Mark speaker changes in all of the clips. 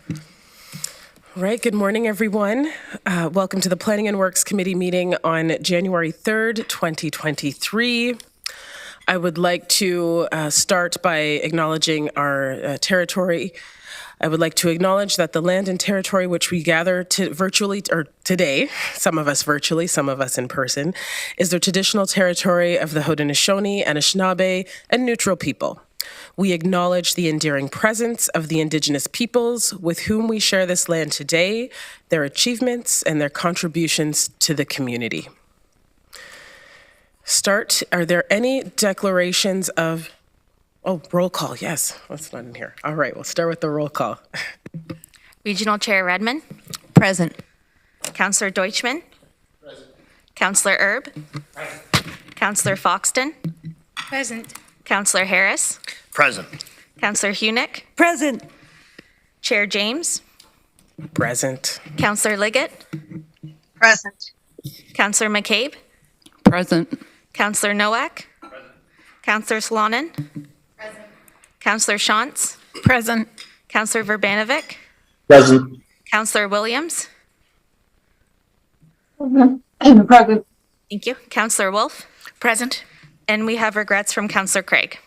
Speaker 1: All right, good morning, everyone. Welcome to the Planning and Works Committee meeting on January 3rd, 2023. I would like to start by acknowledging our territory. I would like to acknowledge that the land and territory which we gather virtually, or today, some of us virtually, some of us in person, is the traditional territory of the Haudenosaunee, Anishinaabe, and Neutral people. We acknowledge the enduring presence of the Indigenous peoples with whom we share this land today, their achievements, and their contributions to the community. Are there any declarations of, roll call, yes, that's not in here. All right, we'll start with the roll call.
Speaker 2: Regional Chair Redmond.
Speaker 3: Present.
Speaker 2: Councillor Deutschman.
Speaker 4: Present.
Speaker 2: Councillor Erb.
Speaker 4: Present.
Speaker 2: Councillor Foxton.
Speaker 3: Present.
Speaker 2: Councillor Harris.
Speaker 4: Present.
Speaker 2: Councillor Hunick.
Speaker 3: Present.
Speaker 2: Chair James.
Speaker 1: Present.
Speaker 2: Councillor Liggett.
Speaker 3: Present.
Speaker 2: Councillor McCabe.
Speaker 3: Present.
Speaker 2: Councillor Nowak.
Speaker 4: Present.
Speaker 2: Councillor Slonin.
Speaker 3: Present.
Speaker 2: Councillor Shantz.
Speaker 3: Present.
Speaker 2: Councillor Verbanovic.
Speaker 4: Present.
Speaker 2: Councillor Williams.
Speaker 3: Present.
Speaker 2: Thank you. Councillor Wolf. Present. And we have regrets from Councillor Craig.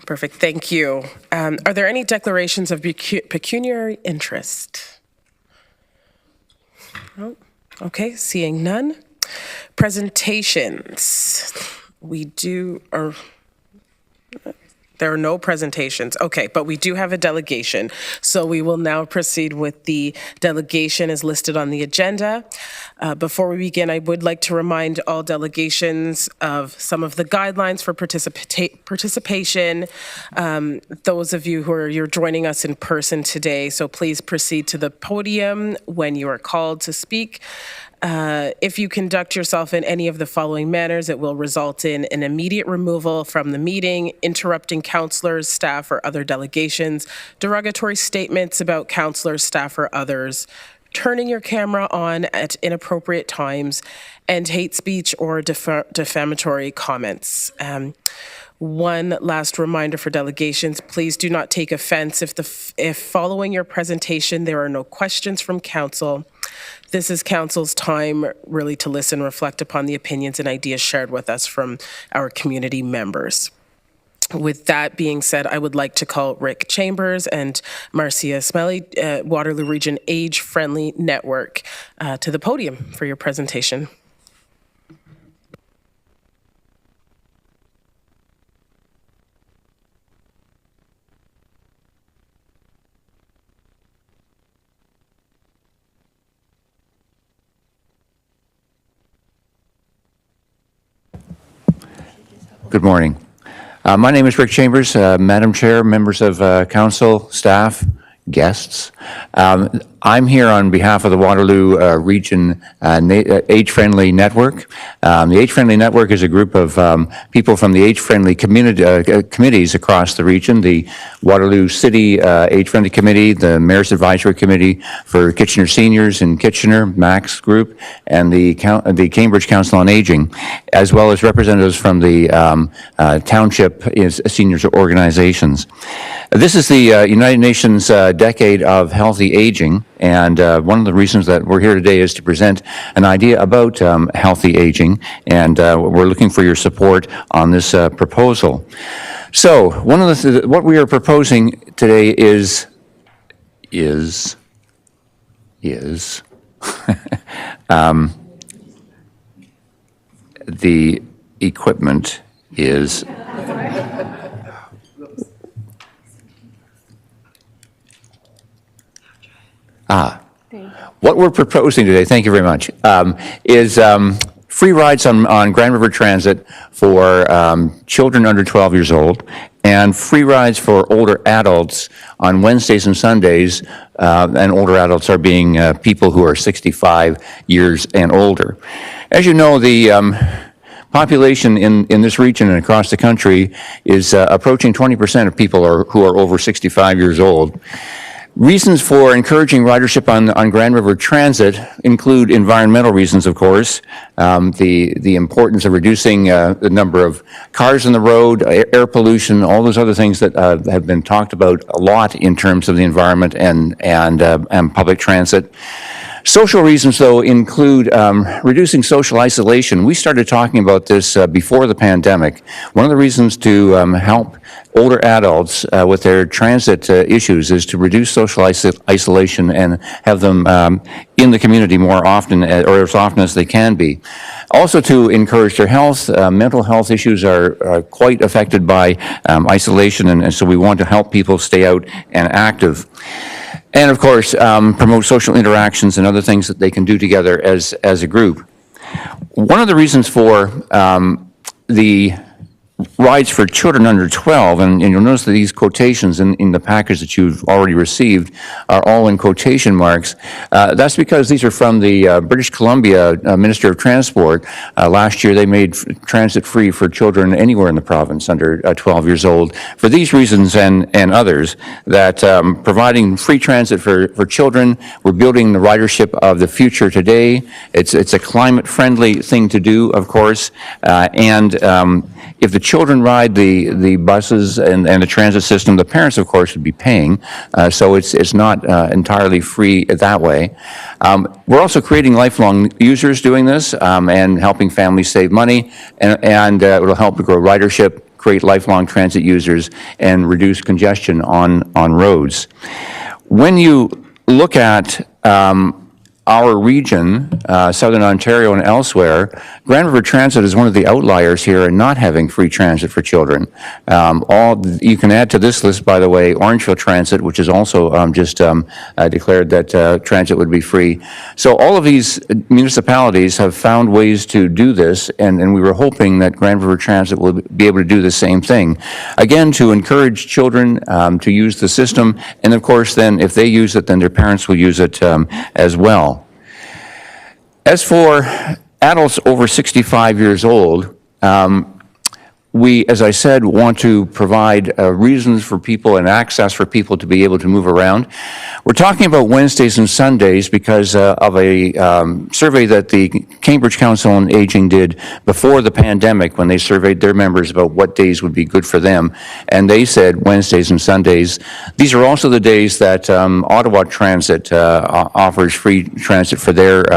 Speaker 1: Perfect, thank you. Are there any declarations of pecuniary interest? No? Okay, seeing none. Presentations. There are no presentations. Okay, but we do have a delegation. So we will now proceed with the delegation as listed on the agenda. Before we begin, I would like to remind all delegations of some of the guidelines for participation. Those of you you're joining us in person today, so please proceed to the podium when you are called to speak. If you conduct yourself in any of the following manners, it will result in an immediate removal from the meeting, interrupting councillors, staff, or other delegations, derogatory statements about councillors, staff, or others, turning your camera on at inappropriate times, and hate speech or defamatory comments. One last reminder for delegations, please do not take offense if following your presentation there are no questions from council. This is council's time really to listen, reflect upon the opinions and ideas shared with us from our community members. With that being said, I would like to call Rick Chambers and Marcia Smelly, Waterloo Region Age Friendly Network, to the podium for your presentation.
Speaker 5: Good morning. My name is Rick Chambers, Madam Chair, members of council, staff, guests. I'm here on behalf of the Waterloo Region Age-Friendly Network. The Age-Friendly Network is a group of people from the age-friendly committees across the region, the Waterloo City Age-Friendly Committee, the Mayor's Advisory Committee for Kitchener Seniors in Kitchener, Max Group, and the Cambridge Council on Aging, as well as representatives from the Township Seniors Organizations. This is the United Nations Decade of Healthy Aging, and one of the reasons that we're here today is to present an idea about healthy aging, and we're looking for your support on this proposal. So, what we are proposing today is the equipment is what we're proposing today, thank you very much, is free rides on Grand River Transit for children under 12 years old, and free rides for older adults on Wednesdays and Sundays, and older adults are being people who are 65 years and older. As you know, the population in this region and across the country is approaching 20% of people who are over 65 years old. Reasons for encouraging ridership on Grand River Transit include environmental reasons, of course, the importance of reducing the number of cars on the road, air pollution, all those other things that have been talked about a lot in terms of the environment and public transit. Social reasons, though, include reducing social isolation. We started talking about this before the pandemic. One of the reasons to help older adults with their transit issues is to reduce social isolation and have them in the community more often, or as often as they can be. Also to encourage their health. Mental health issues are quite affected by isolation, and so we want to help people stay out and active. And of course, promote social interactions and other things that they can do together as a group. One of the reasons for the rides for children under 12, and you'll notice that these quotations in the package that you've already received are all in quotation marks. That's because these are from the British Columbia Minister of Transport. Last year, they made transit free for children anywhere in the province under 12 years old. For these reasons and others, that providing free transit for children, we're building the ridership of the future today. It's a climate-friendly thing to do, of course, and if the children ride the buses and the transit system, the parents, of course, would be paying, so it's not entirely free that way. We're also creating lifelong users doing this and helping families save money, and it will help to grow ridership, create lifelong transit users, and reduce congestion on roads. When you look at our region, Southern Ontario and elsewhere, Grand River Transit is one of the outliers here in not having free transit for children. You can add to this list, by the way, Orangeville Transit, which is also just declared that transit would be free. So all of these municipalities have found ways to do this, and we were hoping that Grand River Transit will be able to do the same thing. Again, to encourage children to use the system, and of course then if they use it, then their parents will use it as well. As for adults over 65 years old, we, as I said, want to provide reasons for people and access for people to be able to move around. We're talking about Wednesdays and Sundays because of a survey that the Cambridge Council on Aging did before the pandemic when they surveyed their members about what days would be good for them. And they said Wednesdays and Sundays. These are also the days that Ottawa Transit offers free transit for their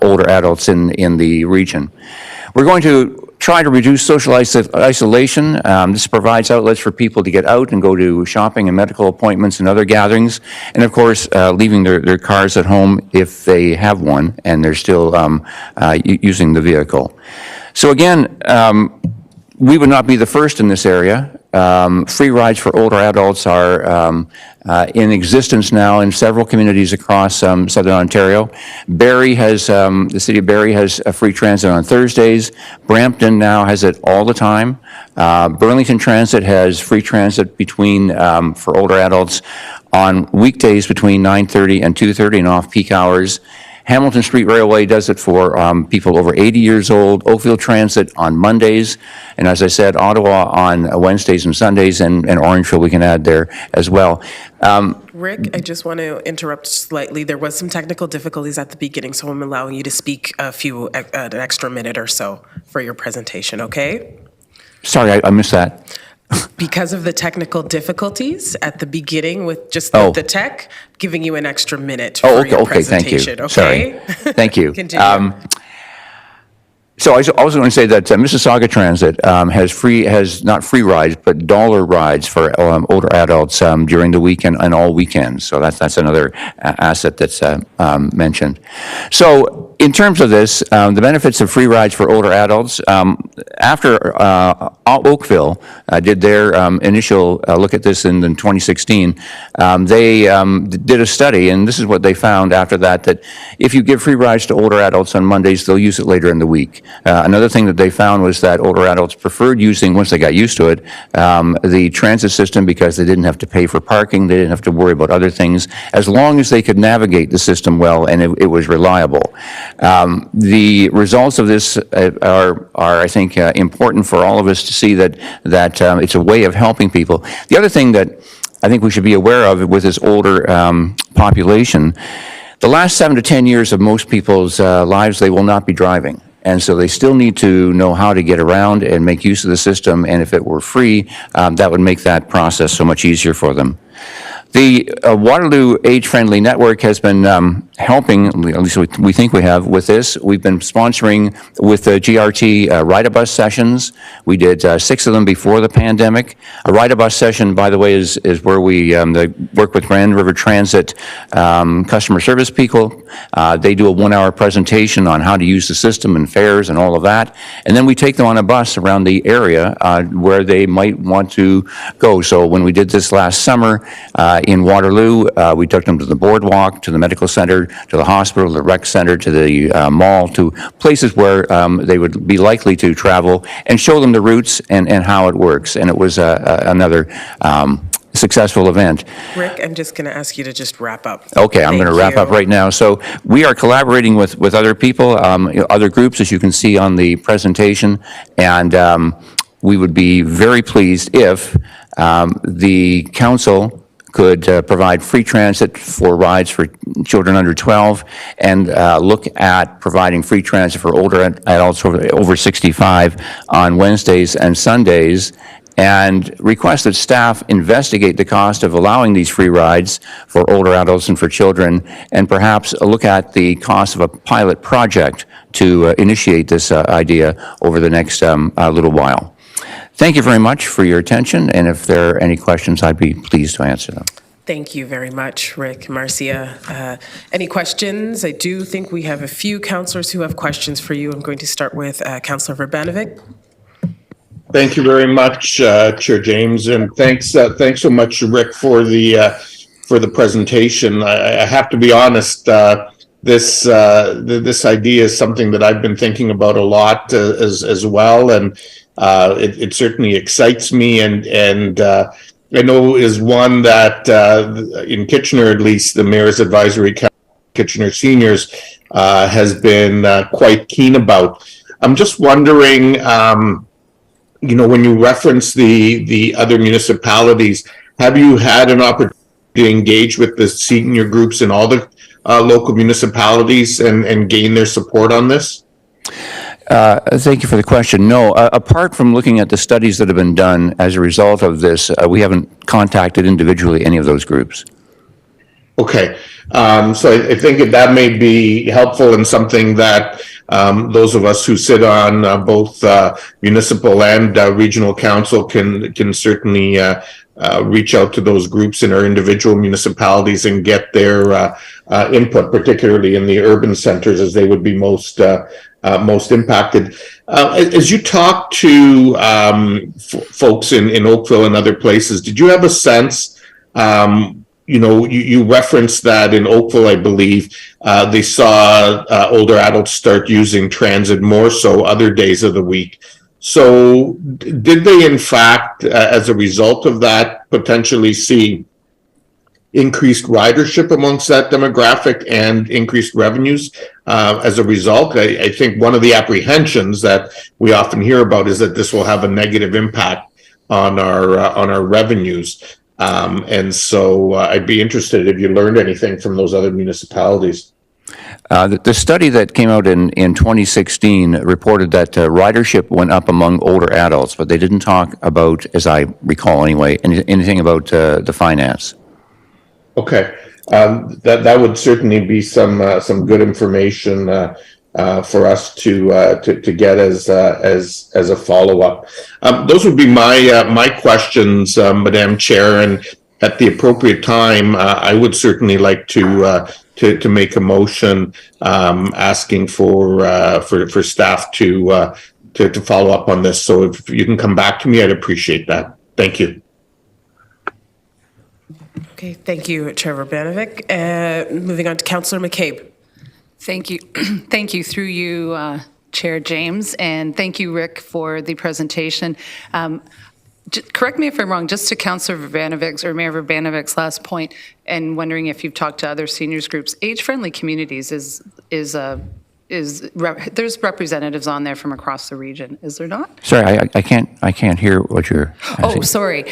Speaker 5: older adults in the region. We're going to try to reduce social isolation. This provides outlets for people to get out and go to shopping and medical appointments and other gatherings, and of course, leaving their cars at home if they have one and they're still using the vehicle. So again, we would not be the first in this area. Free rides for older adults are in existence now in several communities across Southern Ontario. Barrie has, the city of Barrie has a free transit on Thursdays. Brampton now has it all the time. Burlington Transit has free transit between, for older adults on weekdays between 9:30 and 2:30 and off-peak hours. Hamilton Street Railway does it for people over 80 years old, Oakville Transit on Mondays, and as I said, Ottawa on Wednesdays and Sundays, and Orangeville we can add there as well.
Speaker 1: Rick, I just want to interrupt slightly. There was some technical difficulties at the beginning, so I'm allowing you to speak an extra minute or so for your presentation, okay?
Speaker 5: Sorry, I missed that.
Speaker 1: Because of the technical difficulties at the beginning with just the tech, giving you an extra minute
Speaker 5: Oh,
Speaker 1: for
Speaker 5: okay,
Speaker 1: your
Speaker 5: okay, thank you.
Speaker 1: presentation,
Speaker 5: Sorry.
Speaker 1: okay?
Speaker 5: Thank you.
Speaker 1: Continue.
Speaker 5: So I was also going to say that Mississauga Transit has not free rides, but dollar rides for older adults during the weekend and all weekends. So that's another asset that's mentioned. So in terms of this, the benefits of free rides for older adults, after Oakville did their initial look at this in 2016, they did a study, and this is what they found after that if you give free rides to older adults on Mondays, they'll use it later in the week. Another thing that they found was that older adults preferred using, once they got used to it, the transit system because they didn't have to pay for parking, they didn't have to worry about other things, as long as they could navigate the system well and it was reliable. The results of this are I think, important for all of us to see that it's a way of helping people. The other thing that I think we should be aware of with this older population. The last 7 to 10 years of most people's lives, they will not be driving. And so they still need to know how to get around and make use of the system. And if it were free, that would make that process so much easier for them. The Waterloo Age-Friendly Network has been helping, at least we think we have, with this. We've been sponsoring with the GRT ride-a-bus sessions. We did 6 of them before the pandemic. A ride-a-bus session, by the way, is where we work with Grand River Transit customer service people. They do a 1-hour presentation on how to use the system and fares and all of that. And then we take them on a bus around the area where they might want to go. So when we did this last summer, in Waterloo, we took them to the boardwalk, to the medical center, to the hospital, the rec center, to the mall, to places where they would be likely to travel and show them the routes and how it works. And it was another successful event.
Speaker 1: Rick, I'm just going to ask you to just wrap up.
Speaker 5: Okay, I'm going to wrap up right now. So we are collaborating with other people, other groups, as you can see on the presentation, and we would be very pleased if the council could provide free transit for rides for children under 12 and look at providing free transit for older adults over 65 on Wednesdays and Sundays, and request that staff investigate the cost of allowing these free rides for older adults and for children, and perhaps look at the cost of a pilot project to initiate this idea over the next little while. Thank you very much for your attention, and if there are any questions, I'd be pleased to answer them.
Speaker 1: Thank you very much, Rick, Marcia. Any questions? I do think we have a few councillors who have questions for you. I'm going to start with Councillor Verbanovic.
Speaker 4: Thank you very much, Chair James, and thanks so much, Rick, for the presentation. I have to be honest. This idea is something that I've been thinking about a lot as well, and it certainly excites me, and I know is one that in Kitchener, at least, the Mayor's Advisory Council, Kitchener Seniors, has been quite keen about. I'm just wondering, when you reference the other municipalities, have you had an opportunity to engage with the senior groups in all the local municipalities and gain their support on this?
Speaker 5: Thank you for the question. No, apart from looking at the studies that have been done as a result of this, we haven't contacted individually any of those groups.
Speaker 4: Okay, so I think that may be helpful and something that those of us who sit on both municipal and regional council can certainly reach out to those groups in our individual municipalities and get their input, particularly in the urban centers, as they would be most impacted. As you talk to folks in Oakville and other places, did you have a sense, you referenced that in Oakville, I believe, they saw older adults start using transit more so other days of the week. So did they, in fact, as a result of that, potentially see increased ridership amongst that demographic and increased revenues as a result? I think one of the apprehensions that we often hear about is that this will have a negative impact on our revenues. And so I'd be interested if you learned anything from those other municipalities.
Speaker 5: The study that came out in 2016 reported that ridership went up among older adults, but they didn't talk about, as I recall anyway, anything about the finance.
Speaker 4: Okay, that would certainly be some good information for us to get as a follow up. Those would be my questions, Madam Chair, and at the appropriate time, I would certainly like to make a motion asking for staff to follow up on this. So if you can come back to me, I'd appreciate that. Thank you.
Speaker 1: Okay, thank you, Chair Verbanovic. Moving on to Councillor McCabe.
Speaker 3: Thank you. Thank you through you, Chair James, and thank you, Rick, for the presentation. Correct me if I'm wrong, just to Councillor Verbanovic's or Mayor Verbanovic's last point, and wondering if you've talked to other seniors groups. Age-friendly communities there's representatives on there from across the region, is there not?
Speaker 5: Sorry, I can't hear what you're
Speaker 3: Oh, sorry.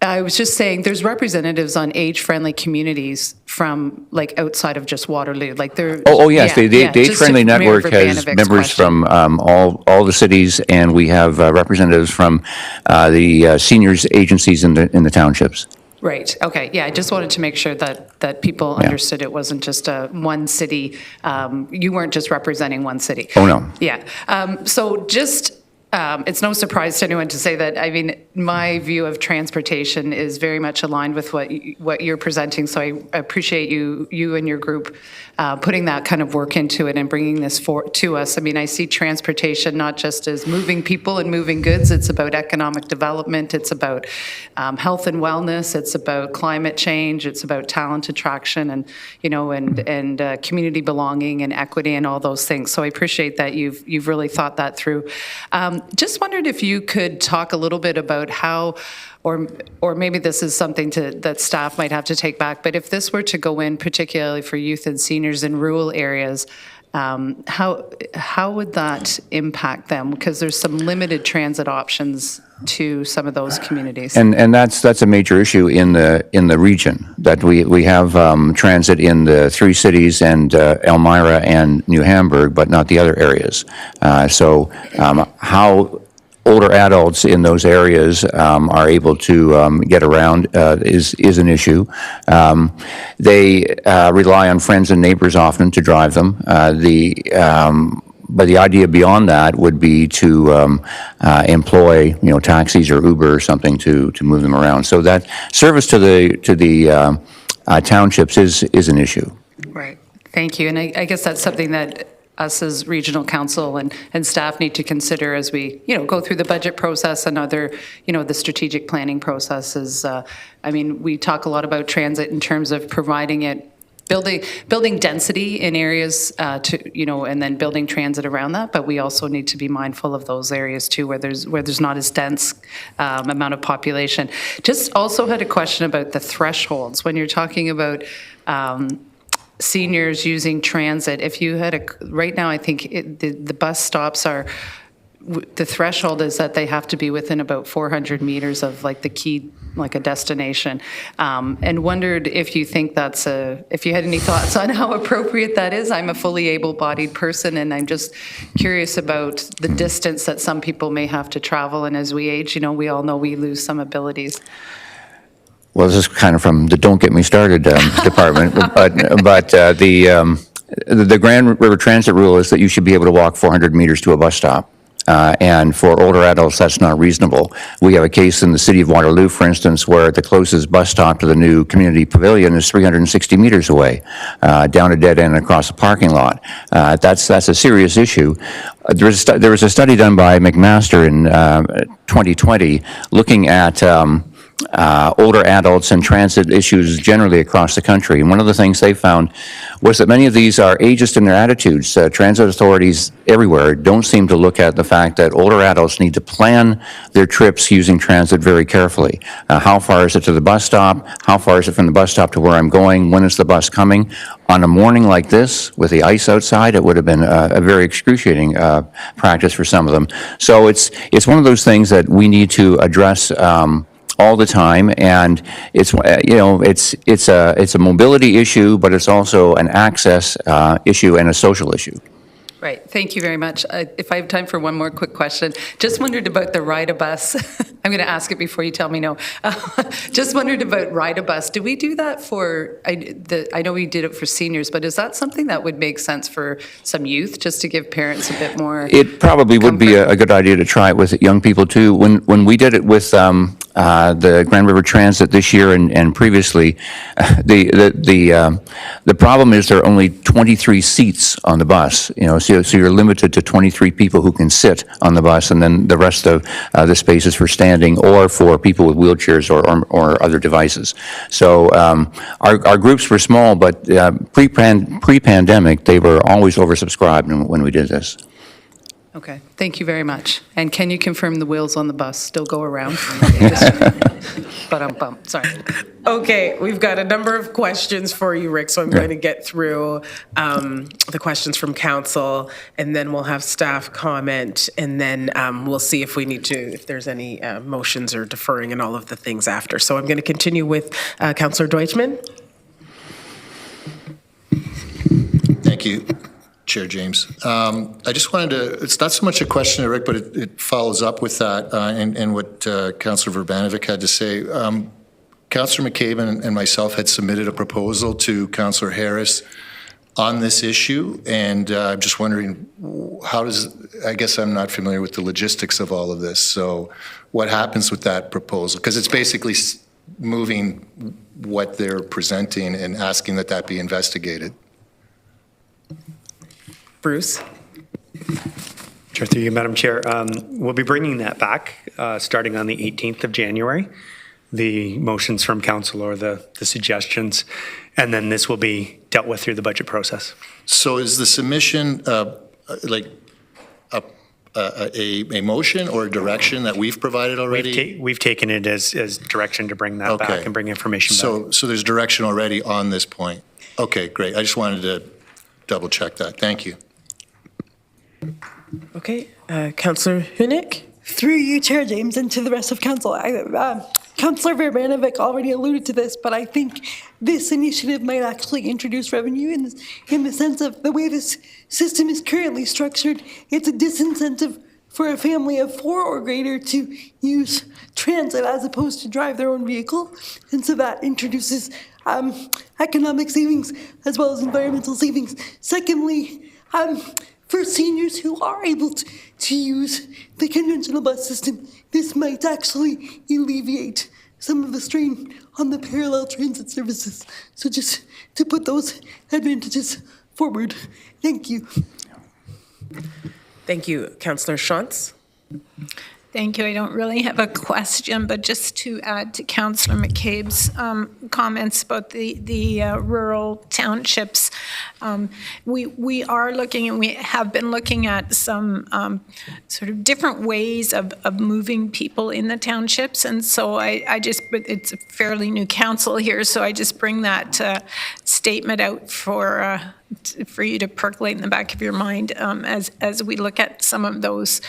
Speaker 3: I was just saying, there's representatives on age-friendly communities from, like, outside of just Waterloo, like they're...
Speaker 5: Yes, the Age-Friendly Network has members from all the cities, and we have representatives from the seniors agencies in the townships.
Speaker 3: Right, okay, yeah, I just wanted to make sure that people understood it wasn't just one city, you weren't just representing one city.
Speaker 5: Oh, no.
Speaker 3: Yeah, so just... it's no surprise to anyone to say that, I mean, my view of transportation is very much aligned with what you're presenting, so I appreciate you and your group putting that kind of work into it and bringing this to us. I mean, I see transportation not just as moving people and moving goods, it's about economic development, it's about health and wellness, it's about climate change, it's about talent attraction and, and community belonging and equity and all those things. So I appreciate that you've really thought that through. Just wondered if you could talk a little bit about how, or maybe this is something that staff might have to take back, but if this were to go in particularly for youth and seniors in rural areas, how would that impact them? Because there's some limited transit options to some of those communities.
Speaker 5: And that's a major issue in the region, that we have transit in the 3 cities and Elmira and New Hamburg, but not the other areas. So how older adults in those areas are able to get around is an issue. They rely on friends and neighbors often to drive them. But the idea beyond that would be to employ, taxis or Uber or something to move them around. So that service to the townships is an issue.
Speaker 3: Right. Thank you. And I guess that's something that us as regional council and staff need to consider as we, go through the budget process and other, the strategic planning processes. I mean, we talk a lot about transit in terms of providing it, building density in areas and then building transit around that. But we also need to be mindful of those areas too, where there's not as dense amount of population. Just also had a question about the thresholds when you're talking about seniors using transit. If you had right now, I think the bus stops are, the threshold is that they have to be within about 400 meters of like the key, like a destination. And wondered if you think if you had any thoughts on how appropriate that is. I'm a fully able-bodied person, and I'm just curious about the distance that some people may have to travel. And as we age, we all know we lose some abilities.
Speaker 5: Well, this is kind of from the "Don't Get Me Started" department, but the Grand River Transit rule is that you should be able to walk 400 meters to a bus stop. And for older adults, that's not reasonable. We have a case in the city of Waterloo, for instance, where the closest bus stop to the new community pavilion is 360 meters away, down a dead end across a parking lot. That's a serious issue. There was a study done by McMaster in 2020 looking at older adults and transit issues generally across the country. And one of the things they found was that many of these are ageist in their attitudes. Transit authorities everywhere don't seem to look at the fact that older adults need to plan their trips using transit very carefully. How far is it to the bus stop? How far is it from the bus stop to where I'm going? When is the bus coming? On a morning like this, with the ice outside, it would have been a very excruciating practice for some of them. So it's one of those things that we need to address all the time, and it's a mobility issue, but it's also an access issue and a social issue.
Speaker 3: Right. Thank you very much. If I have time for one more quick question, just wondered about the ride-a-bus. I'm going to ask it before you tell me no. Just wondered about ride-a-bus. Do we do that for, I know we did it for seniors, but is that something that would make sense for some youth, just to give parents a bit more
Speaker 5: It probably would be a good idea to try it with young people too. When we did it with the Grand River Transit this year and previously, the problem is there are only 23 seats on the bus. So you're limited to 23 people who can sit on the bus, and then the rest of the space is for standing or for people with wheelchairs or other devices. So our groups were small, but pre-pandemic, they were always oversubscribed when we did this.
Speaker 3: Okay, thank you very much. And can you confirm the wheels on the bus still go around? But sorry.
Speaker 1: Okay, we've got a number of questions for you, Rick, so I'm going to get through the questions from council, and then we'll have staff comment, and then we'll see if we need to, if there's any motions or deferring and all of the things after. So I'm going to continue with Councillor Deutschman.
Speaker 6: Thank you, Chair James. I just wanted to, it's not so much a question, Rick, but it follows up with that and what Councillor Verbanovic had to say. Councillor McCabe and myself had submitted a proposal to Councillor Harris on this issue, and I'm just wondering how does, I guess I'm not familiar with the logistics of all of this, so what happens with that proposal? Because it's basically moving what they're presenting and asking that that be investigated.
Speaker 1: Bruce.
Speaker 7: Chair, through you, Madam Chair. We'll be bringing that back starting on the 18th of January, the motions from council or the suggestions, and then this will be dealt with through the budget process.
Speaker 6: So is the submission like a motion or a direction that we've provided already?
Speaker 7: We've taken it as direction to bring that back and bring information back. So
Speaker 6: there's direction already on this point. Okay, great. I just wanted to double check that. Thank you.
Speaker 1: Okay, Councillor Hunick.
Speaker 8: Through you, Chair James, and to the rest of council. Councillor Verbanovic already alluded to this, but I think this initiative might actually introduce revenue in the sense of the way this system is currently structured. It's a disincentive for a family of 4 or greater to use transit as opposed to drive their own vehicle, and so that introduces economic savings as well as environmental savings. Secondly, for seniors who are able to use the conventional bus system, this might actually alleviate some of the strain on the parallel transit services. So just to put those advantages forward. Thank you.
Speaker 1: Thank you, Councillor Schantz.
Speaker 9: Thank you. I don't really have a question, but just to add to Councillor McCabe's comments about the rural townships, we are looking and we have been looking at some sort of different ways of moving people in the townships. And so it's a fairly new council here, so I just bring that statement out for you to percolate in the back of your mind as we look at some of those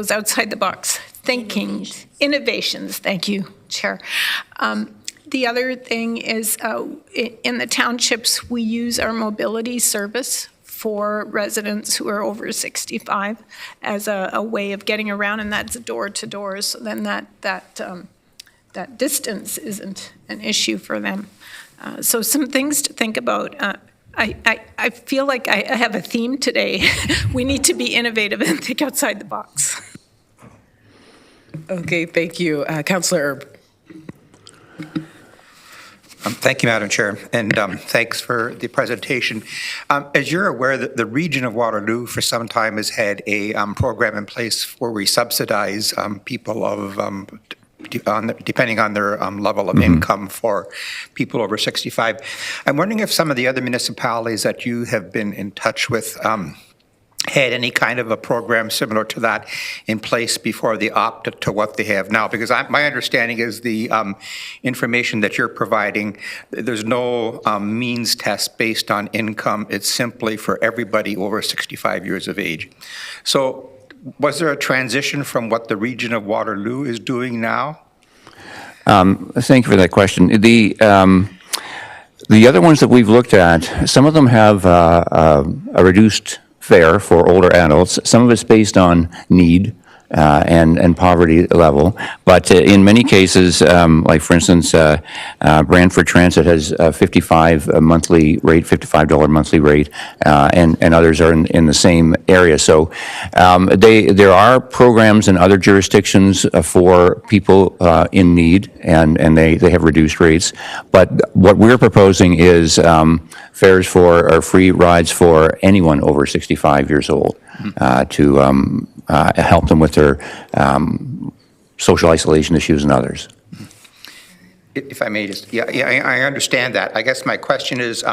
Speaker 9: outside the box thinking, innovations. Thank you, Chair. The other thing is in the townships, we use our mobility service for residents who are over 65 as a way of getting around, and that's door to door. So then that distance isn't an issue for them. So some things to think about. I feel like I have a theme today. We need to be innovative and think outside the box.
Speaker 1: Okay, thank you. Councillor Erb.
Speaker 10: Thank you, Madam Chair, and thanks for the presentation. As you're aware, the region of Waterloo for some time has had a program in place where we subsidize people of depending on their level of income for people over 65. I'm wondering if some of the other municipalities that you have been in touch with had any kind of a program similar to that in place before they opted to what they have now? Because my understanding is the information that you're providing, there's no means test based on income. It's simply for everybody over 65 years of age. So was there a transition from what the region of Waterloo is doing now?
Speaker 5: Thank you for that question. The other ones that we've looked at, some of them have a reduced fare for older adults. Some of it's based on need and poverty level. But in many cases, like for instance, Brantford Transit has a $55 monthly rate, $55 monthly rate, and others are in the same area. So there are programs in other jurisdictions for people in need, and they have reduced rates. But what we're proposing is fares or free rides for anyone over 65 years old to help them with their social isolation issues and others.
Speaker 10: If I may just, I understand that. I guess my question is,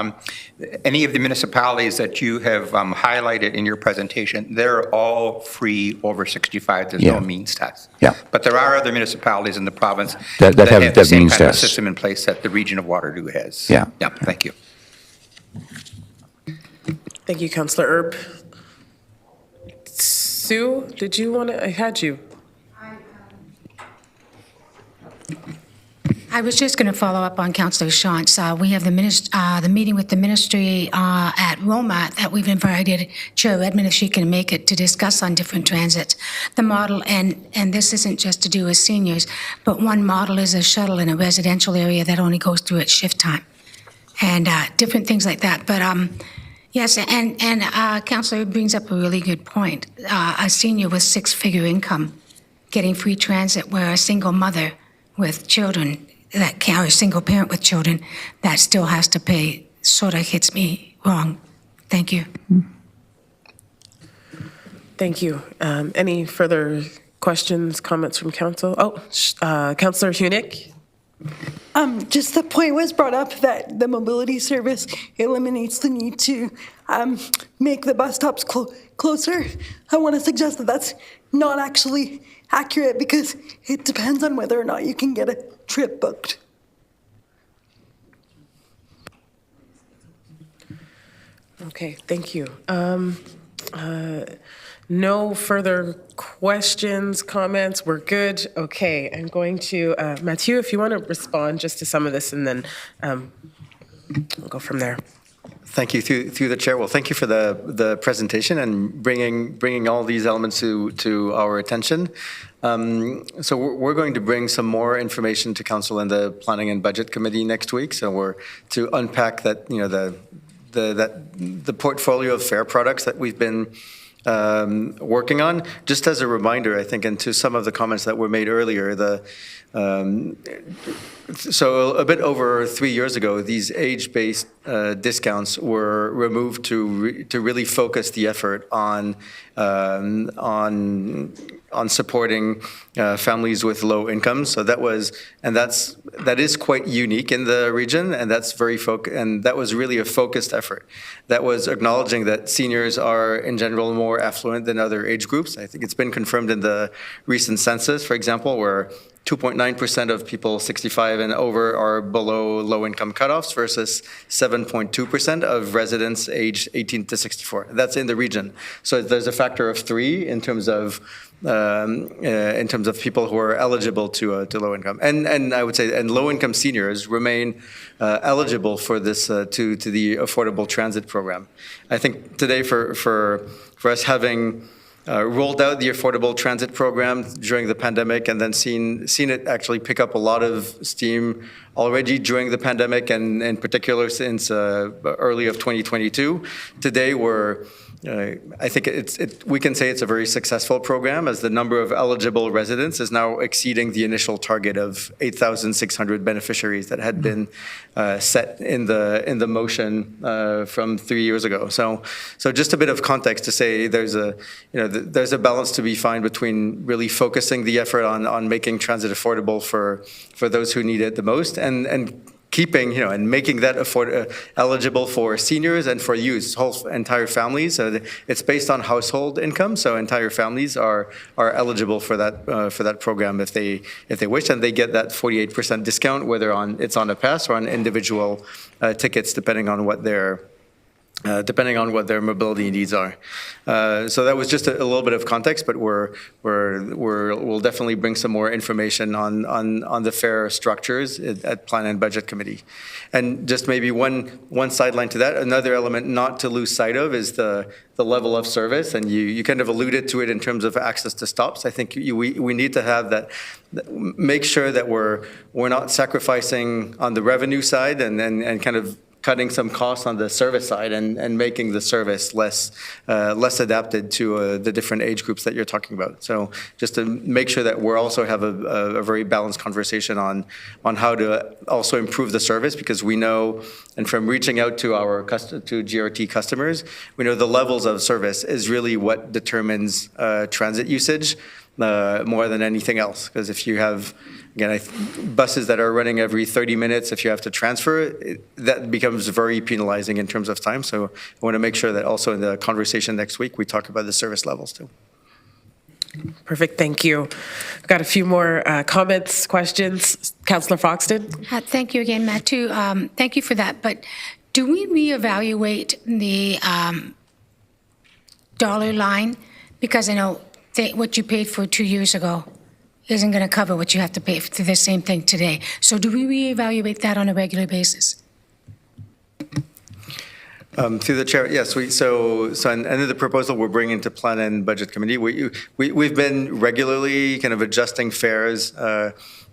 Speaker 10: any of the municipalities that you have highlighted in your presentation, they're all free over 65. There's no means test.
Speaker 5: Yeah.
Speaker 10: But there are other municipalities in the province
Speaker 5: That have
Speaker 10: the same
Speaker 5: means
Speaker 10: kind of
Speaker 5: tests.
Speaker 10: system in place that the region of Waterloo has.
Speaker 5: Yeah.
Speaker 10: Yeah, thank you.
Speaker 1: Thank you, Councillor Erb. Sue, did you want to, I had you.
Speaker 11: I was just going to follow up on Councillor Shantz. We have the meeting with the ministry at Roma that we've invited Chair Redmond, if she can make it, to discuss on different transits. The model, and this isn't just to do with seniors, but one model is a shuttle in a residential area that only goes through at shift time, and different things like that. But yes, and Councillor brings up a really good point. A senior with six-figure income getting free transit, where a single mother with children or a single parent with children that still has to pay sort of hits me wrong. Thank you.
Speaker 1: Thank you. Any further questions, comments from council? Oh, Councillor Hunick.
Speaker 8: Just the point was brought up that the mobility service eliminates the need to make the bus stops closer. I want to suggest that that's not actually accurate, because it depends on whether or not you can get a trip booked.
Speaker 1: Okay, thank you. No further questions, comments, we're good. Okay, I'm going to, Mathieu, if you want to respond just to some of this, and then we'll go from there.
Speaker 12: Thank you, through the chair. Well, thank you for the presentation and bringing all these elements to our attention. So we're going to bring some more information to council in the Planning and Budget Committee next week. So we're to unpack that, the portfolio of fare products that we've been working on. Just as a reminder, I think, and to some of the comments that were made earlier, so a bit over 3 years ago, these age-based discounts were removed to really focus the effort on supporting families with low incomes. So that is quite unique in the region, and that was really a focused effort. That was acknowledging that seniors are in general more affluent than other age groups. I think it's been confirmed in the recent census, for example, where 2.9% of people 65 and over are below low-income cutoffs versus 7.2% of residents aged 18 to 64. That's in the region. So there's a factor of 3 in terms of people who are eligible to low income, and I would say, and low income seniors remain eligible for this to the affordable transit program. I think today for us having rolled out the affordable transit program during the pandemic, and then seen it actually pick up a lot of steam already during the pandemic, and in particular since early of 2022. Today I think we can say it's a very successful program, as the number of eligible residents is now exceeding the initial target of 8,600 beneficiaries that had been set in the motion from 3 years ago. So just a bit of context to say there's a balance to be found between really focusing the effort on making transit affordable for those who need it the most, and keeping, and making that eligible for seniors and for youth, entire families. So it's based on household income, so entire families are eligible for that program if they wish, and they get that 48% discount, whether it's on a pass or on individual tickets, depending on what their mobility needs are. So that was just a little bit of context, but we'll definitely bring some more information on the fare structures at Plan and Budget Committee. And just maybe one sideline to that, another element not to lose sight of is the level of service, and you kind of alluded to it in terms of access to stops. I think we need to have that, make sure that we're not sacrificing on the revenue side and kind of cutting some costs on the service side and making the service less adapted to the different age groups that you're talking about. So just to make sure that we also have a very balanced conversation on how to also improve the service, because we know, and from reaching out to to GRT customers, we know the levels of service is really what determines transit usage. more than anything else. Because if you have, again, buses that are running every 30 minutes, if you have to transfer, that becomes very penalizing in terms of time. So I want to make sure that also in the conversation next week, we talk about the service levels too.
Speaker 1: Perfect, thank you. I've got a few more comments, questions. Councillor Foxton?
Speaker 11: Thank you again, Matt, too. Thank you for that. But do we reevaluate the dollar line? Because I know what you paid for 2 years ago isn't going to cover what you have to pay for the same thing today. So do we reevaluate that on a regular basis?
Speaker 12: Through the chair, yes. So under the proposal we're bringing to Plan and Budget Committee, we've been regularly kind of adjusting fares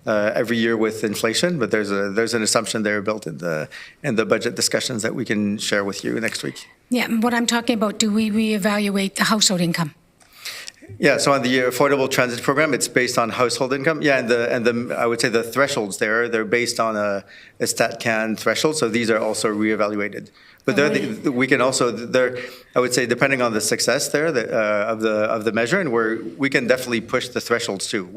Speaker 12: every year with inflation, but there's an assumption there built in the budget discussions that we can share with you next week.
Speaker 11: Yeah, what I'm talking about, do we reevaluate the household income?
Speaker 12: Yeah, so on the Affordable Transit Program, it's based on household income. Yeah, and the I would say the thresholds they're based on a StatCan threshold, so these are also reevaluated. But we can also, I would say, depending on the success there of the measure, and we can definitely push the thresholds too.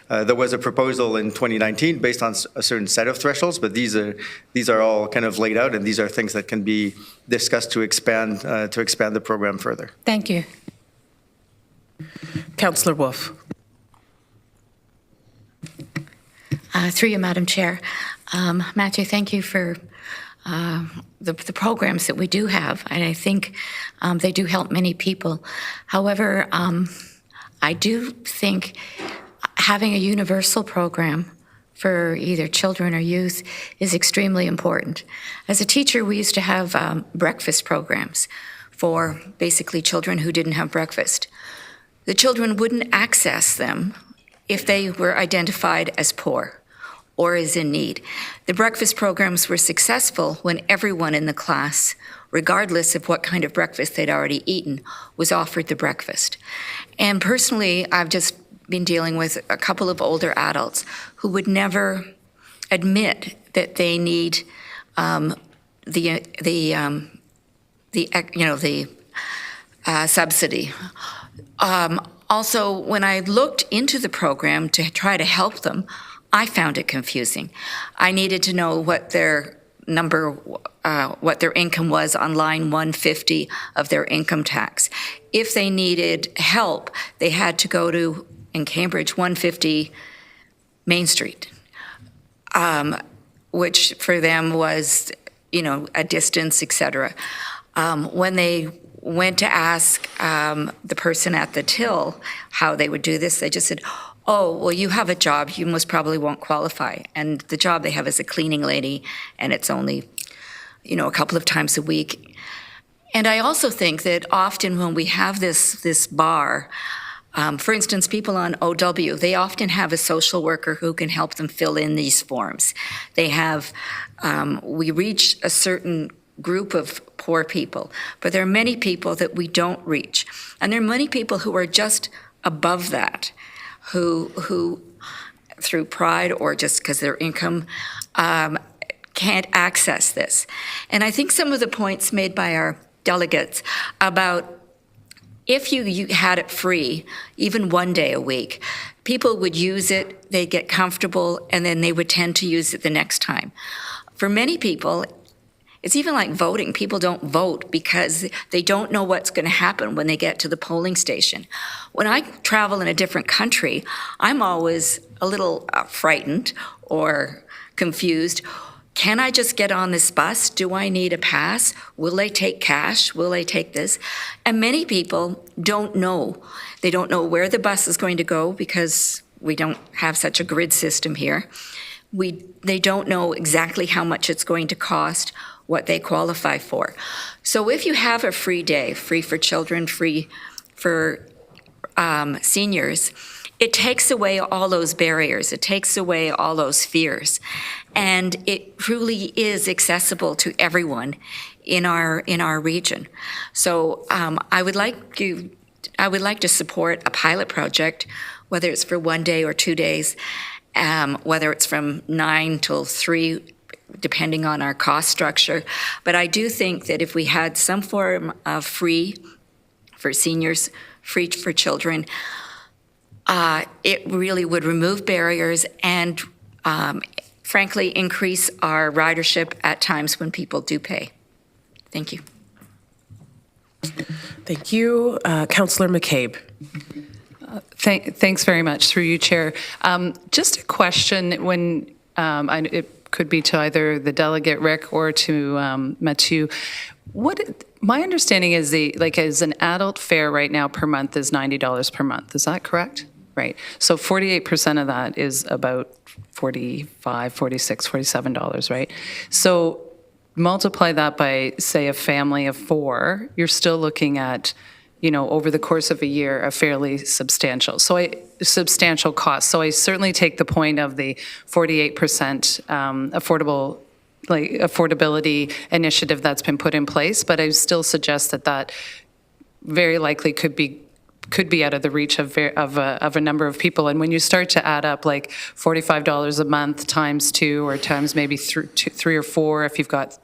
Speaker 12: There was a proposal in 2019 based on a certain set of thresholds, but these are all kind of laid out, and these are things that can be discussed to expand the program further.
Speaker 11: Thank you.
Speaker 1: Councillor Wolf.
Speaker 13: Through you, Madam Chair. Matthew, thank you for the programs that we do have, and I think they do help many people. However, I do think having a universal program for either children or youth is extremely important. As a teacher, we used to have breakfast programs for basically children who didn't have breakfast. The children wouldn't access them if they were identified as poor or as in need. The breakfast programs were successful when everyone in the class, regardless of what kind of breakfast they'd already eaten, was offered the breakfast. And personally, I've just been dealing with a couple of older adults who would never admit that they need subsidy. Also, when I looked into the program to try to help them, I found it confusing. I needed to know what their what their income was on line 150 of their income tax. If they needed help, they had to go to, in Cambridge, 150 Main Street, which for them was, a distance, etc. When they went to ask the person at the till how they would do this, they just said, oh, well, you have a job, you most probably won't qualify. And the job they have is a cleaning lady, and it's only, a couple of times a week. And I also think that often when we have this bar, for instance, people on OW, they often have a social worker who can help them fill in these forms. They have, we reach a certain group of poor people, but there are many people that we don't reach. And there are many people who are just above that, who through pride or just because their income can't access this. And I think some of the points made by our delegates about if you had it free, even one day a week, people would use it, they'd get comfortable, and then they would tend to use it the next time. For many people, it's even like voting. People don't vote because they don't know what's going to happen when they get to the polling station. When I travel in a different country, I'm always a little frightened or confused. Can I just get on this bus? Do I need a pass? Will they take cash? Will they take this? And many people don't know. They don't know where the bus is going to go because we don't have such a grid system here. They don't know exactly how much it's going to cost, what they qualify for. So if you have a free day, free for children, free for seniors, it takes away all those barriers. It takes away all those fears. And it truly is accessible to everyone in our region. So I would like to support a pilot project, whether it's for 1 day or 2 days, whether it's from 9 till 3, depending on our cost structure. But I do think that if we had some form of free for seniors, free for children, it really would remove barriers and, frankly, increase our ridership at times when people do pay. Thank you.
Speaker 1: Thank you. Councillor McCabe.
Speaker 3: Thanks very much, through you, Chair. Just a question, when it could be to either the delegate Rick or to Mathieu. My understanding is as an adult fare right now per month is $90 per month. Is that correct? Right. So 48% of that is about $45, $46, $47, right? So multiply that by, say, a family of 4, you're still looking at, over the course of a year, a fairly substantial cost. So I certainly take the point of the 48% affordability initiative that's been put in place, but I still suggest that very likely could be out of the reach of a number of people. And when you start to add up like $45 a month times 2 or times maybe 3 or 4, if you've got,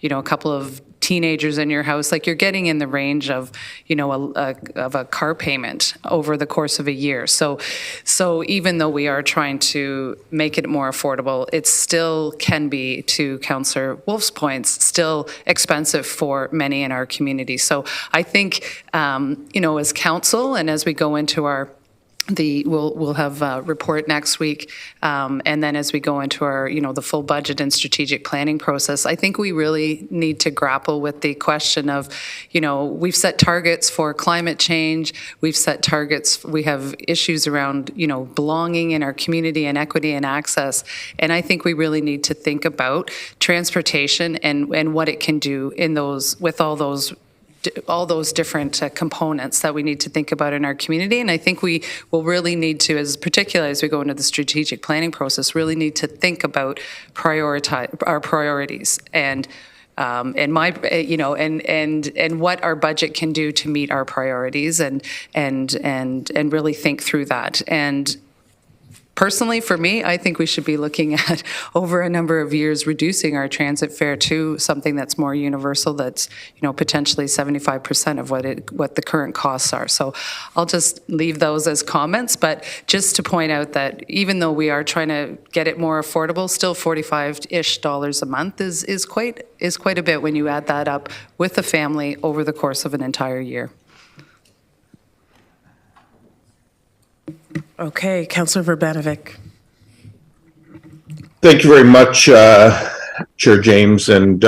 Speaker 3: a couple of teenagers in your house, like you're getting in the range of, of a car payment over the course of a year. So even though we are trying to make it more affordable, it still can be, to Councillor Wolf's points, still expensive for many in our community. So I think, as council and as we go into we'll have a report next week, and then as we go into our, the full budget and strategic planning process, I think we really need to grapple with the question of, we've set targets for climate change, we've set targets, we have issues around, belonging in our community and equity and access, and I think we really need to think about transportation and what it can do in those, with all those different components that we need to think about in our community. And I think we will really need to, particularly as we go into the strategic planning process, really need to think about our priorities and what our budget can do to meet our priorities and really think through that. And personally, for me, I think we should be looking at, over a number of years, reducing our transit fare to something that's more universal, that's, potentially 75% of what the current costs are. So I'll just leave those as comments, but just to point out that even though we are trying to get it more affordable, still $45-ish a month is quite a bit when you add that up with a family over the course of an entire year.
Speaker 1: Okay, Councillor Verbanovic.
Speaker 4: Thank you very much, Chair James. And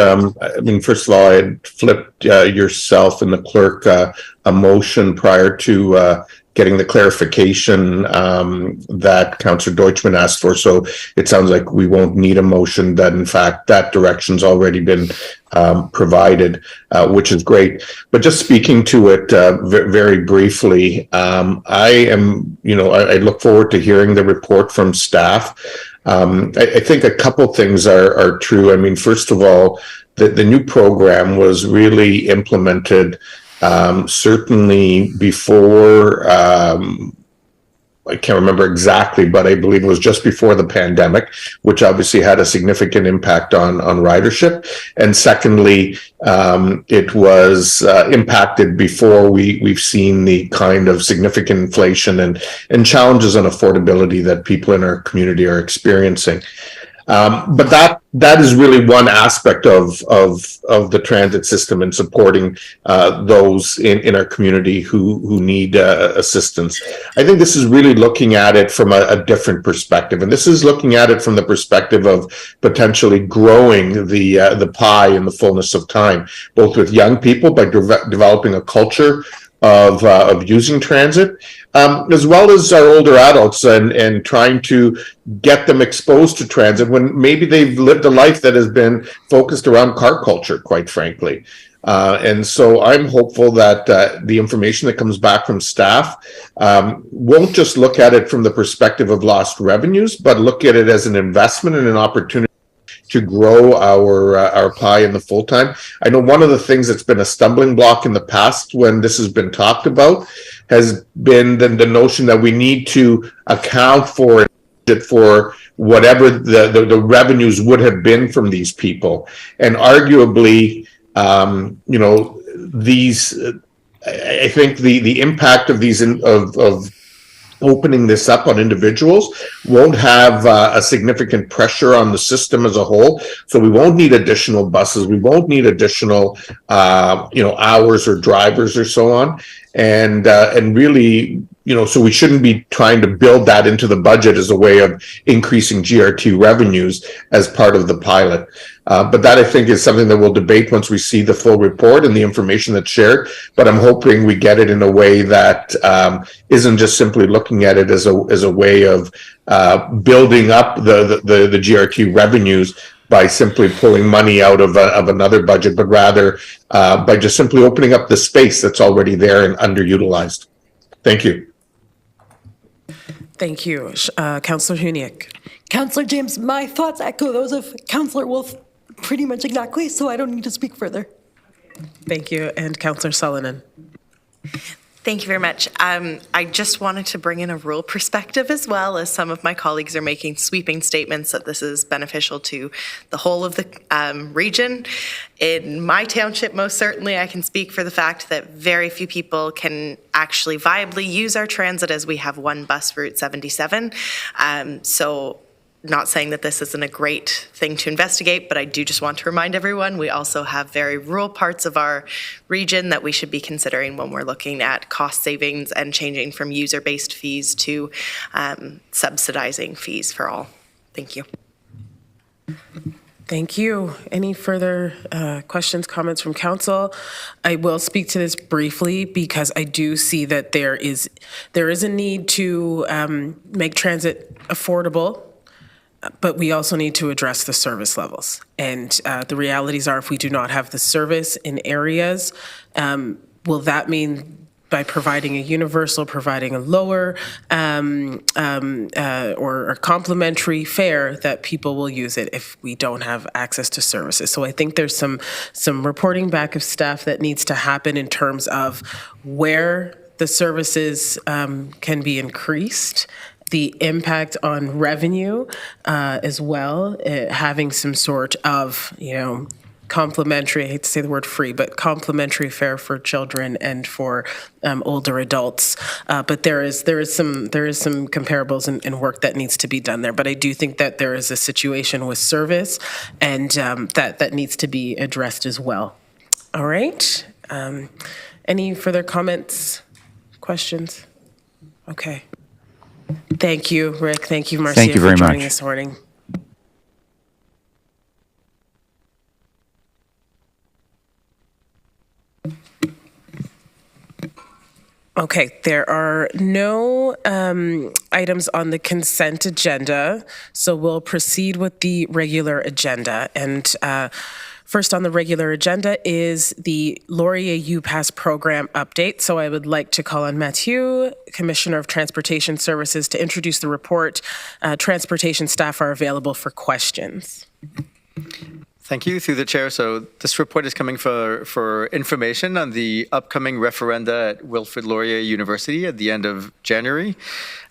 Speaker 4: first of all, I had flipped yourself and the clerk a motion prior to getting the clarification that Councillor Deutschmann asked for. So it sounds like we won't need a motion, that in fact that direction's already been provided, which is great. But just speaking to it very briefly, I look forward to hearing the report from staff. I think a couple things are true. First of all, the new program was really implemented certainly before, I can't remember exactly, but I believe it was just before the pandemic, which obviously had a significant impact on ridership. And secondly, it was impacted before we've seen the kind of significant inflation and challenges on affordability that people in our community are experiencing. But that is really one aspect of the transit system and supporting those in our community who need assistance. I think this is really looking at it from a different perspective, and this is looking at it from the perspective of potentially growing the pie in the fullness of time, both with young people by developing a culture of using transit, as well as our older adults and trying to get them exposed to transit when maybe they've lived a life that has been focused around car culture, quite frankly. And so I'm hopeful that the information that comes back from staff won't just look at it from the perspective of lost revenues, but look at it as an investment and an opportunity to grow our pie in the full time. I know one of the things that's been a stumbling block in the past when this has been talked about has been the notion that we need to account for it for whatever the revenues would have been from these people. And arguably, I think the impact of these of opening this up on individuals won't have a significant pressure on the system as a whole. So we won't need additional buses. We won't need additional, hours or drivers or so on. And really, so we shouldn't be trying to build that into the budget as a way of increasing GRT revenues as part of the pilot. But that, I think, is something that we'll debate once we see the full report and the information that's shared. But I'm hoping we get it in a way that isn't just simply looking at it as a way of building up the GRT revenues by simply pulling money out of another budget, but rather by just simply opening up the space that's already there and underutilized. Thank you.
Speaker 1: Thank you. Councillor Huniak.
Speaker 8: Councillor James, my thoughts echo those of Councillor Wolf pretty much exactly, so I don't need to speak further.
Speaker 1: Thank you. And Councillor Sullivan.
Speaker 14: Thank you very much. I just wanted to bring in a rural perspective as well, as some of my colleagues are making sweeping statements that this is beneficial to the whole of the region. In my township, most certainly, I can speak for the fact that very few people can actually viably use our transit, as we have one bus, Route 77. So not saying that this isn't a great thing to investigate, but I do just want to remind everyone we also have very rural parts of our region that we should be considering when we're looking at cost savings and changing from user-based fees to subsidizing fees for all. Thank you.
Speaker 1: Thank you. Any further questions, comments from council? I will speak to this briefly because I do see that there is a need to make transit affordable, but we also need to address the service levels. And the realities are, if we do not have the service in areas, will that mean by providing a universal, providing a lower or a complimentary fare that people will use it if we don't have access to services? So I think there's some reporting back of staff that needs to happen in terms of where the services can be increased, the impact on revenue as well, having some sort of, complimentary, I hate to say the word free, but complimentary fare for children and for older adults. But there is some comparables and work that needs to be done there. But I do think that there is a situation with service and that needs to be addressed as well. All right. Any further comments, questions? Okay. Thank you, Rick. Thank you, Marcia,
Speaker 5: Thank you very
Speaker 1: for joining
Speaker 5: much.
Speaker 1: this morning. Okay, there are no items on the consent agenda, so we'll proceed with the regular agenda. And first on the regular agenda is the Laurier UPass program update. So I would like to call on Mathieu, Commissioner of Transportation Services, to introduce the report. Transportation staff are available for questions.
Speaker 12: Thank you, through the chair. So this report is coming for information on the upcoming referenda at Wilfrid Laurier University at the end of January.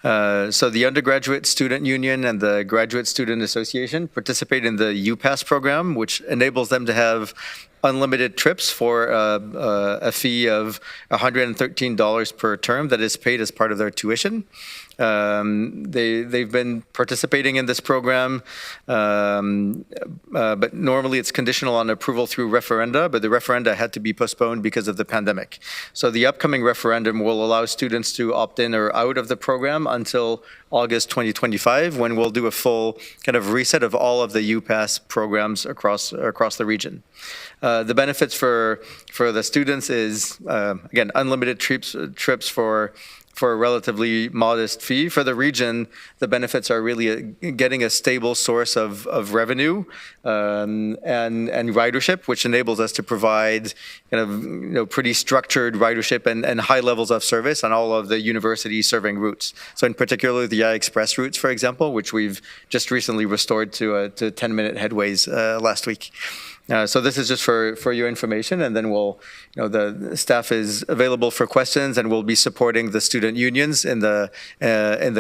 Speaker 12: So the Undergraduate Student Union and the Graduate Student Association participate in the UPass program, which enables them to have unlimited trips for a fee of $113 per term that is paid as part of their tuition. They've been participating in this program, but normally it's conditional on approval through referenda, but the referenda had to be postponed because of the pandemic. So the upcoming referendum will allow students to opt in or out of the program until August 2025, when we'll do a full kind of reset of all of the UPass programs across the region. The benefits for the students is, again, unlimited trips for a relatively modest fee. For the region, the benefits are really getting a stable source of revenue and ridership, which enables us to provide kind of pretty structured ridership and high levels of service on all of the university serving routes. So in particular, the I-Express routes, for example, which we've just recently restored to 10-minute headways last week. So this is just for your information, and then the staff is available for questions, and we'll be supporting the student unions in the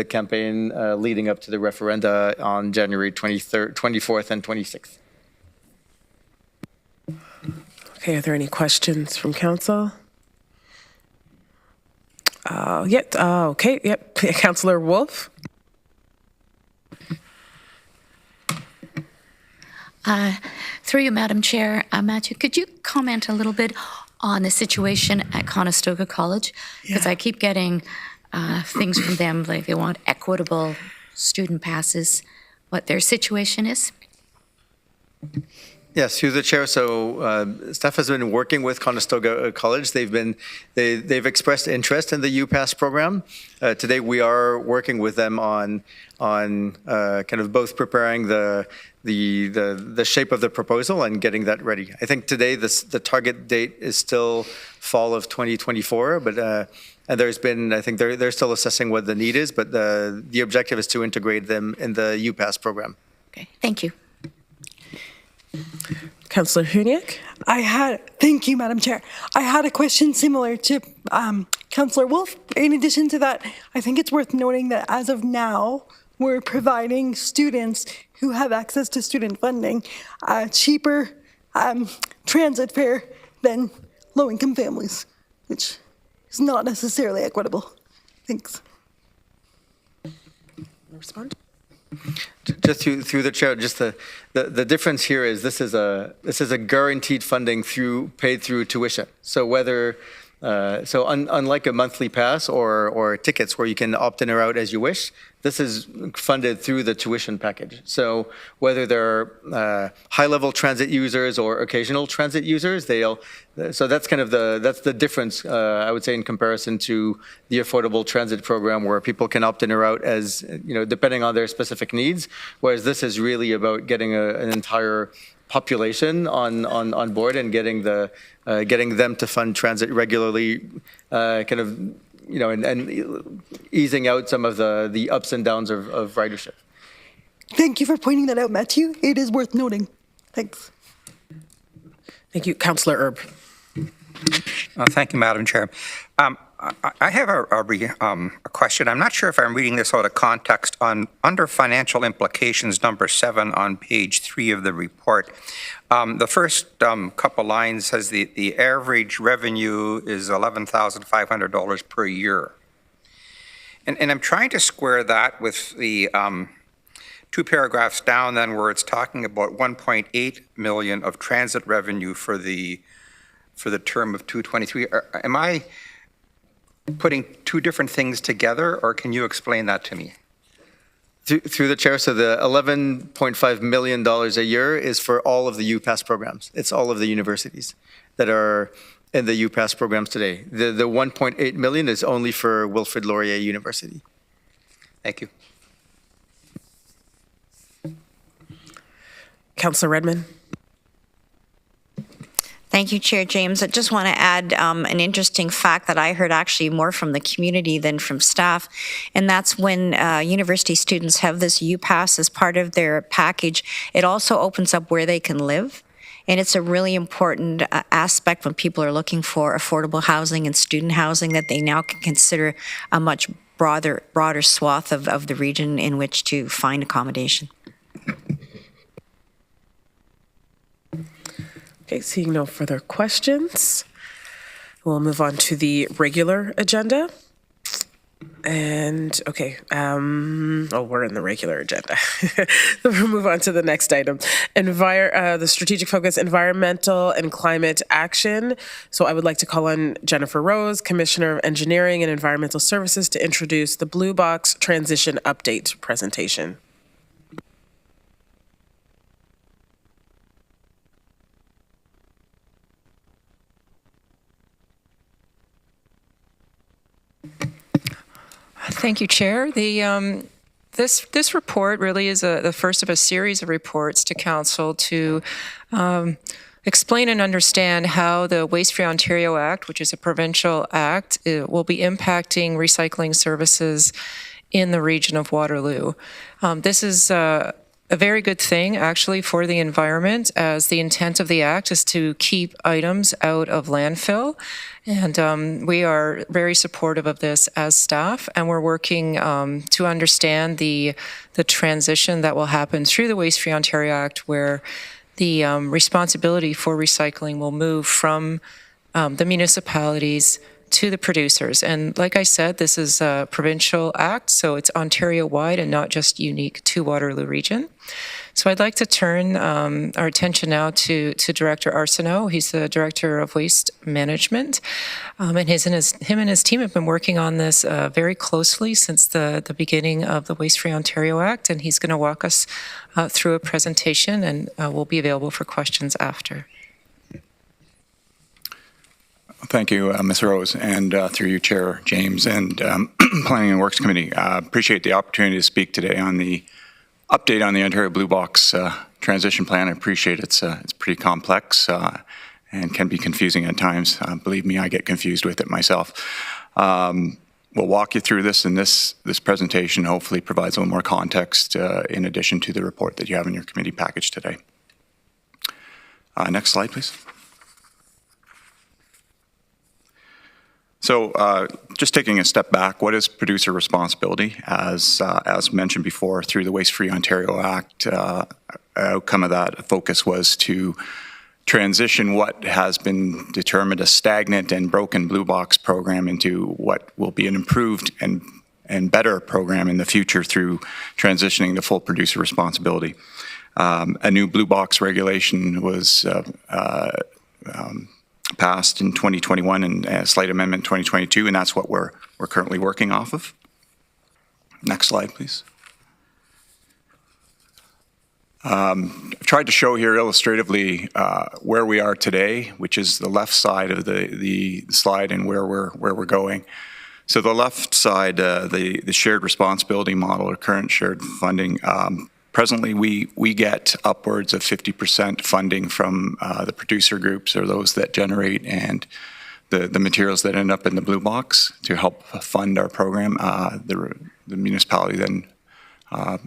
Speaker 12: campaign leading up to the referenda on January 23rd, 24th, and 26th.
Speaker 1: Okay, are there any questions from council? Okay, yep. Councillor Wolf?
Speaker 15: Through you, Madam Chair, Matthew, could you comment a little bit on the situation at Conestoga College? Because I keep getting things from them, like they want equitable student passes, what their situation is.
Speaker 12: Yes, through the chair. So staff has been working with Conestoga College. They've expressed interest in the UPass program. Today we are working with them on kind of both preparing the shape of the proposal and getting that ready. I think today the target date is still fall of 2024, but and there's been, I think they're still assessing what the need is, but the objective is to integrate them in the UPass program.
Speaker 15: Okay, thank you.
Speaker 1: Councillor Huniak?
Speaker 8: Thank you, Madam Chair. I had a question similar to Councillor Wolf. In addition to that, I think it's worth noting that as of now, we're providing students who have access to student funding cheaper transit fare than low-income families, which is not necessarily equitable. Thanks.
Speaker 1: Respond?
Speaker 12: Just through the chair, just the difference here is this is a guaranteed funding paid through tuition. So whether unlike a monthly pass or tickets where you can opt in or out as you wish, this is funded through the tuition package. So whether they're high-level transit users or occasional transit users, so that's kind of the difference, I would say, in comparison to the affordable transit program where people can opt in or out as, depending on their specific needs, whereas this is really about getting an entire population on board and getting them to fund transit regularly, and easing out some of the ups and downs of ridership.
Speaker 8: Thank you for pointing that out, Matthew. It is worth noting. Thanks.
Speaker 1: Thank you. Councillor Erb.
Speaker 10: Thank you, Madam Chair. I have a question. I'm not sure if I'm reading this out of context. Under financial implications, number 7 on page 3 of the report, the first couple lines says the average revenue is $11,500 per year. And I'm trying to square that with the 2 paragraphs down then where it's talking about 1.8 million of transit revenue for the term of 223. Am I putting 2 different things together, or can you explain that to me?
Speaker 12: Through the chair, so the $11.5 million a year is for all of the UPass programs. It's all of the universities that are in the UPass programs today. The 1.8 million is only for Wilfrid Laurier University.
Speaker 10: Thank you.
Speaker 1: Councillor Redmond.
Speaker 16: Thank you, Chair James. I just want to add an interesting fact that I heard actually more from the community than from staff, and that's when university students have this UPass as part of their package, it also opens up where they can live. And it's a really important aspect when people are looking for affordable housing and student housing that they now can consider a much broader swath of the region in which to find accommodation.
Speaker 1: Okay, seeing no further questions, we'll move on to the agenda. And okay, we're in the regular agenda. We'll move on to the next item. The strategic focus, environmental and climate action. So I would like to call on Jennifer Rose, Commissioner of Engineering and Environmental Services, to introduce the Blue Box Transition Update presentation.
Speaker 17: Thank you, Chair. This report really is the first of a series of reports to Council to explain and understand how the Waste Free Ontario Act, which is a provincial act, will be impacting recycling services in the region of Waterloo. This is a very good thing, actually, for the environment, as the intent of the Act is to keep items out of landfill. And we are very supportive of this as staff, and we're working to understand the transition that will happen through the Waste Free Ontario Act, where the responsibility for recycling will move from the municipalities to the producers. And like I said, this is a provincial act, so it's Ontario-wide and not just unique to Waterloo Region. So I'd like to turn our attention now to Director Arsenault. He's the Director of Waste Management. And him and his team have been working on this very closely since the beginning of the Waste Free Ontario Act, and he's going to walk us through a presentation, and we'll be available for questions after.
Speaker 18: Thank you, Ms. Rose, and through you, Chair James, and Planning and Works Committee. Appreciate the opportunity to speak today on the update on the Ontario Blue Box transition plan. I appreciate it's pretty complex and can be confusing at times. Believe me, I get confused with it myself. We'll walk you through this, and this presentation hopefully provides a little more context in addition to the report that you have in your committee package today. Next slide, please. So just taking a step back, what is producer responsibility? As mentioned before, through the Waste Free Ontario Act, outcome of that focus was to transition what has been determined a stagnant and broken blue box program into what will be an improved and better program in the future through transitioning to full producer responsibility. A new blue box regulation was passed in 2021 and a slight amendment in 2022, and that's what we're currently working off of. Next slide, please. I've tried to show here illustratively where we are today, which is the left side of the slide, and where we're going. So the left side, the shared responsibility model or current shared funding. Presently, we get upwards of 50% funding from the producer groups, or those that generate and the materials that end up in the blue box to help fund our program. The municipality then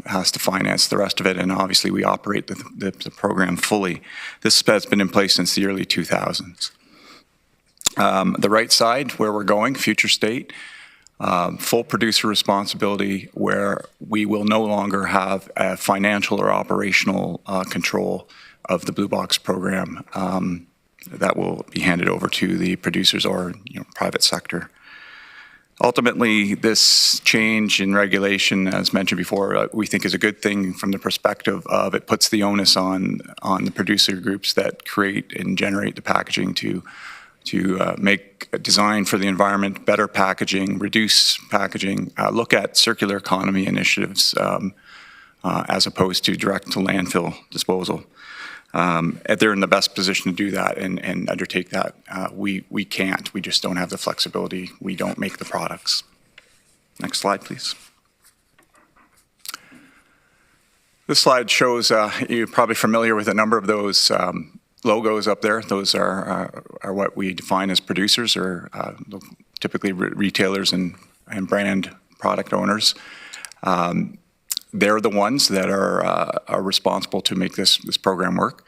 Speaker 18: has to finance the rest of it, and obviously we operate the program fully. This has been in place since the early 2000s. The right side, where we're going, future state. Full producer responsibility, where we will no longer have a financial or operational control of the Blue Box program. That will be handed over to the producers or private sector. Ultimately, this change in regulation, as mentioned before, we think is a good thing from the perspective of it puts the onus on the producer groups that create and generate the packaging to make a design for the environment, better packaging, reduce packaging, look at circular economy initiatives as opposed to direct to landfill disposal. They're in the best position to do that and undertake that. We can't. We just don't have the flexibility. We don't make the products. Next slide, please. This slide shows, you're probably familiar with a number of those logos up there. Those are what we define as producers, or typically retailers and brand product owners. They're the ones that are responsible to make this program work.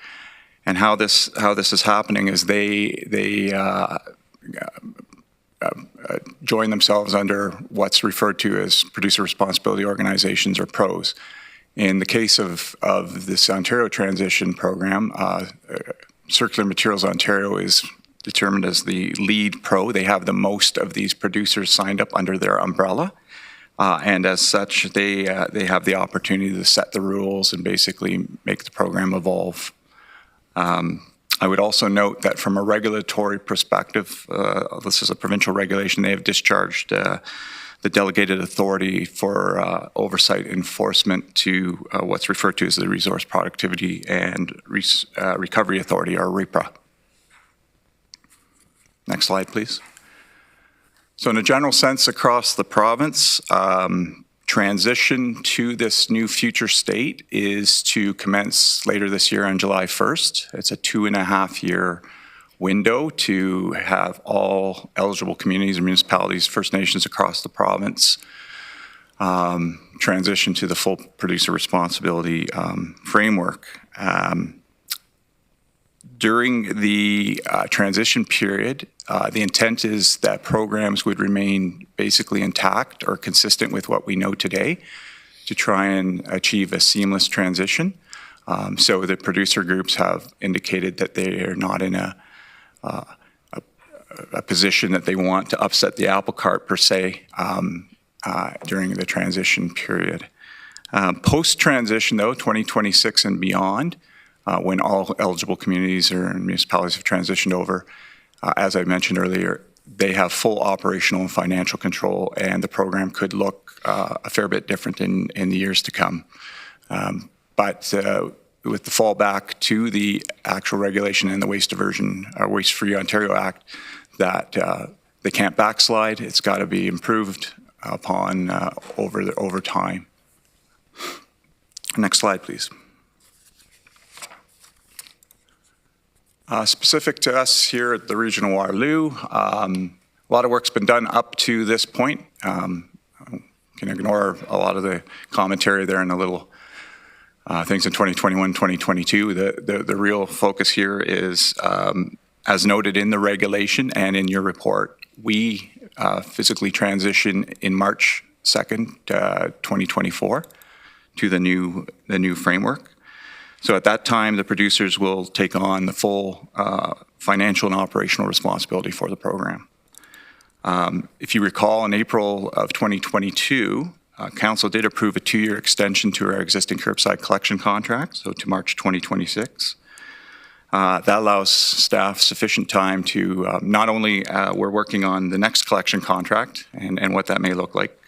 Speaker 18: And how this is happening is they join themselves under what's referred to as producer responsibility organizations, or PROs. In the case of this Ontario transition program, Circular Materials Ontario is determined as the lead pro. They have the most of these producers signed up under their umbrella. And as such, they have the opportunity to set the rules and basically make the program evolve. I would also note that from a regulatory perspective, this is a provincial regulation, they have discharged the delegated authority for oversight enforcement to what's referred to as the Resource Productivity and Recovery Authority, or REPRA. Next slide, please. So in a general sense across the province, transition to this new future state is to commence later this year on July 1st. It's a 2.5-year window to have all eligible communities and municipalities, First Nations across the province, transition to the full producer responsibility framework. During the transition period, the intent is that programs would remain basically intact or consistent with what we know today to try and achieve a seamless transition. So the producer groups have indicated that they are not in a position that they want to upset the apple cart per se during the transition period. Post-transition, though, 2026 and beyond, when all eligible communities or municipalities have transitioned over, as I mentioned earlier, they have full operational and financial control, and the program could look a fair bit different in the years to come. But with the fallback to the actual regulation and the Waste Diversion, Waste Free Ontario Act, that they can't backslide. It's got to be improved upon over time. Next slide, please. Specific to us here at the Region of Waterloo, a lot of work's been done up to this point. You can ignore a lot of the commentary there and the little things in 2021, 2022. The real focus here is, as noted in the regulation and in your report, we physically transition in March 2nd, 2024 to the new framework. So at that time, the producers will take on the full financial and operational responsibility for the program. If you recall, in April of 2022, Council did approve a 2-year extension to our existing curbside collection contract, so to March 2026. That allows staff sufficient time to not only we're working on the next collection contract and what that may look like,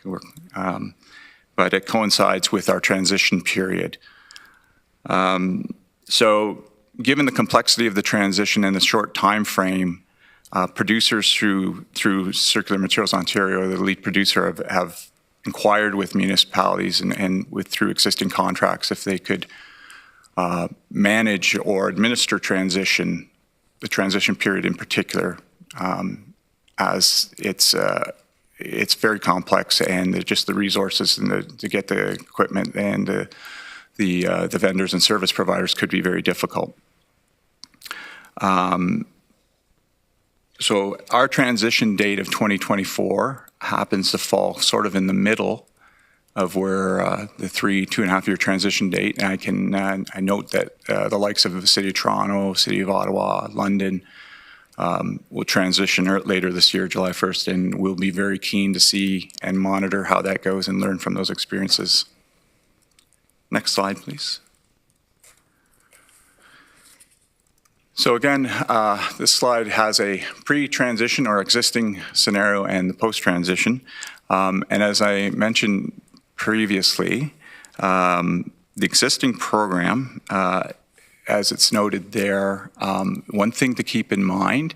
Speaker 18: but it coincides with our transition period. So given the complexity of the transition and the short time frame, producers through Circular Materials Ontario, the lead producer, have inquired with municipalities and through existing contracts if they could manage or administer the transition period in particular, as it's very complex, and just the resources and to get the equipment and the vendors and service providers could be very difficult. So our transition date of 2024 happens to fall sort of in the middle of where the 2.5 year transition date. And I note that the likes of the City of Toronto, City of Ottawa, London will transition later this year, July 1st, and we'll be very keen to see and monitor how that goes and learn from those experiences. Next slide, please. So again, this slide has a pre-transition or existing scenario and the post-transition. And as I mentioned previously, the existing program, as it's noted there, one thing to keep in mind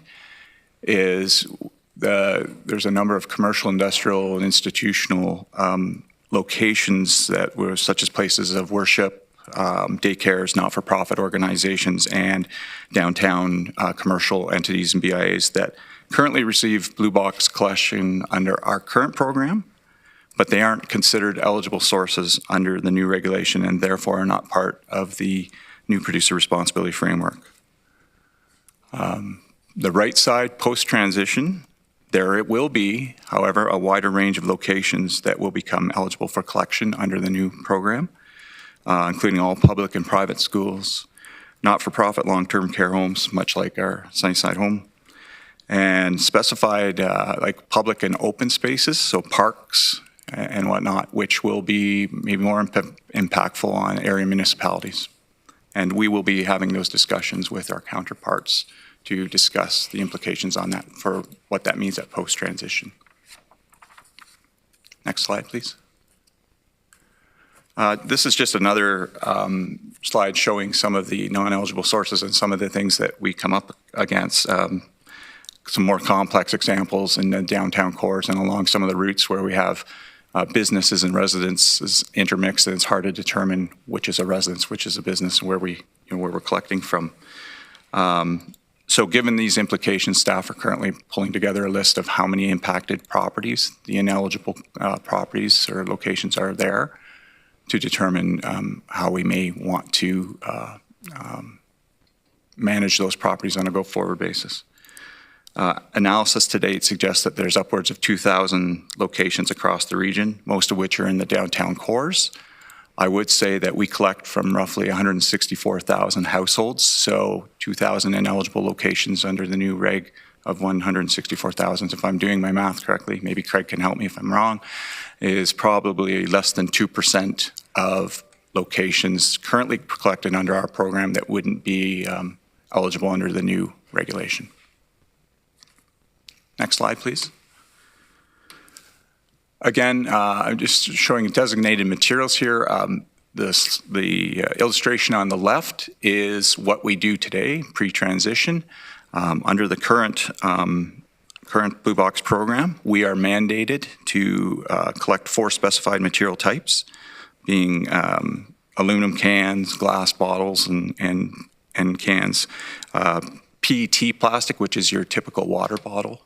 Speaker 18: is there's a number of commercial, industrial, and institutional locations that were such as places of worship, daycares, not-for-profit organizations, and downtown commercial entities and BIAs that currently receive blue box collection under our current program, but they aren't considered eligible sources under the new regulation and therefore are not part of the new producer responsibility framework. The right side, post-transition, there it will be, however, a wider range of locations that will become eligible for collection under the new program, including all public and private schools, not-for-profit long-term care homes, much like our Sunnyside home, and specified like public and open spaces, so parks and whatnot, which will be maybe more impactful on area municipalities. And we will be having those discussions with our counterparts to discuss the implications on that for what that means at post-transition. Next slide, please. This is just another slide showing some of the non-eligible sources and some of the things that we come up against. Some more complex examples in the downtown cores and along some of the routes where we have businesses and residences intermixed, and it's hard to determine which is a residence, which is a business, where we're collecting from. So given these implications, staff are currently pulling together a list of how many impacted properties, the ineligible properties or locations are there, to determine how we may want to manage those properties on a go-forward basis. Analysis to date suggests that there's upwards of 2,000 locations across the region, most of which are in the downtown cores. I would say that we collect from roughly 164,000 households, so 2,000 ineligible locations under the new reg of 164,000, if I'm doing my math correctly, maybe Craig can help me if I'm wrong, is probably less than 2% of locations currently collected under our program that wouldn't be eligible under the new regulation. Next slide, please. Again, I'm just showing designated materials here. The illustration on the left is what we do today, pre-transition. Under the current Blue Box program, we are mandated to collect 4 specified material types, being aluminum cans, glass bottles, and cans, PET plastic, which is your typical water bottle,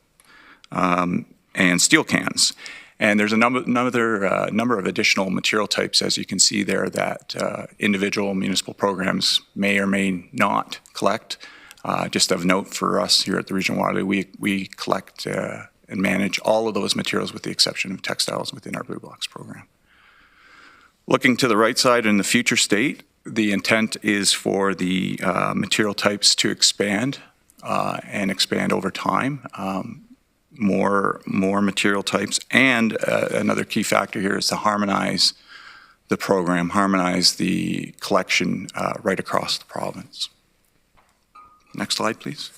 Speaker 18: and steel cans. And there's a number of additional material types, as you can see there, that individual municipal programs may or may not collect. Just of note for us here at the Region of Waterloo, we collect and manage all of those materials with the exception of textiles within our Blue Box program. Looking to the right side in the future state, the intent is for the material types to expand and expand over time. More material types, and another key factor here is to harmonize the program, harmonize the collection right across the province. Next slide, please.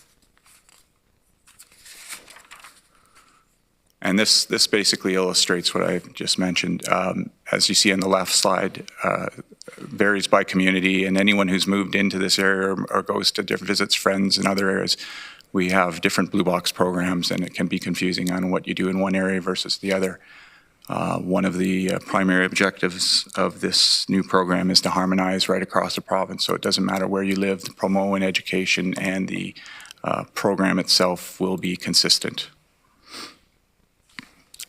Speaker 18: And this basically illustrates what I've just mentioned. As you see on the left side, varies by community, and anyone who's moved into this area or goes to different visits friends in other areas, we have different Blue Box programs, and it can be confusing on what you do in one area versus the other. One of the primary objectives of this new program is to harmonize right across the province, so it doesn't matter where you live, the promo and education and the program itself will be consistent.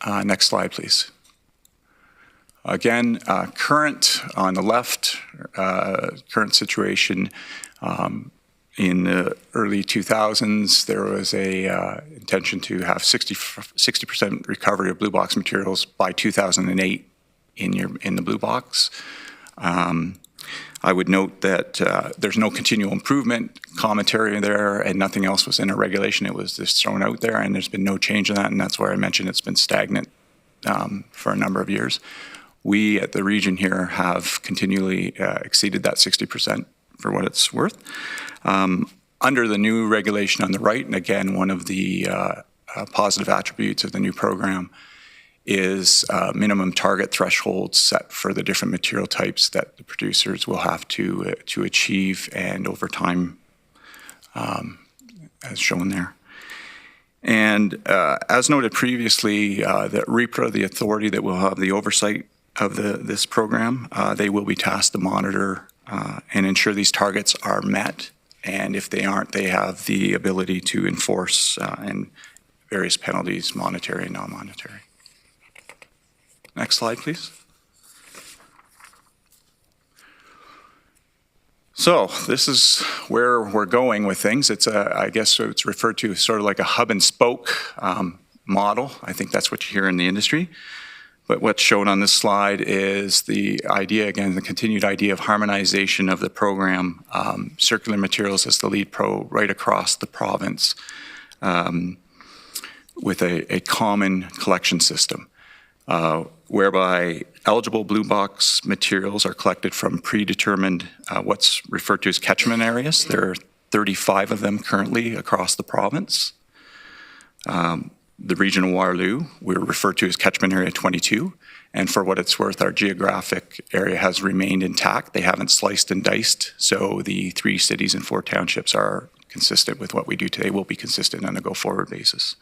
Speaker 18: Next slide, please. Again, current on the left, current situation. In the early 2000s, there was a intention to have 60% recovery of Blue Box materials by 2008 in the Blue Box. I would note that there's no continual improvement commentary there, and nothing else was in a regulation. It was just thrown out there, and there's been no change in that, and that's why I mentioned it's been stagnant for a number of years. We at the region here have continually exceeded that 60% for what it's worth. Under the new regulation on the right, and again, one of the positive attributes of the new program is minimum target thresholds set for the different material types that the producers will have to achieve, and over time, as shown there. And as noted previously, that REPRA, the authority that will have the oversight of this program, they will be tasked to monitor and ensure these targets are met. And if they aren't, they have the ability to enforce and various penalties, monetary and non-monetary. Next slide, please. So this is where we're going with things. It's I guess it's referred to as sort of like a hub and spoke model. I think that's what you hear in the industry. But what's shown on this slide is the idea, again, the continued idea of harmonization of the program, circular materials as the lead pro right across the province with a common collection system, whereby eligible Blue Box materials are collected from predetermined, what's referred to as catchment areas. There are 35 of them currently across the province. The region of Waterloo, we're referred to as catchment area 22, and for what it's worth, our geographic area has remained intact. They haven't sliced and diced, so the 3 cities and 4 townships are consistent with what we do today, will be consistent on a go-forward basis.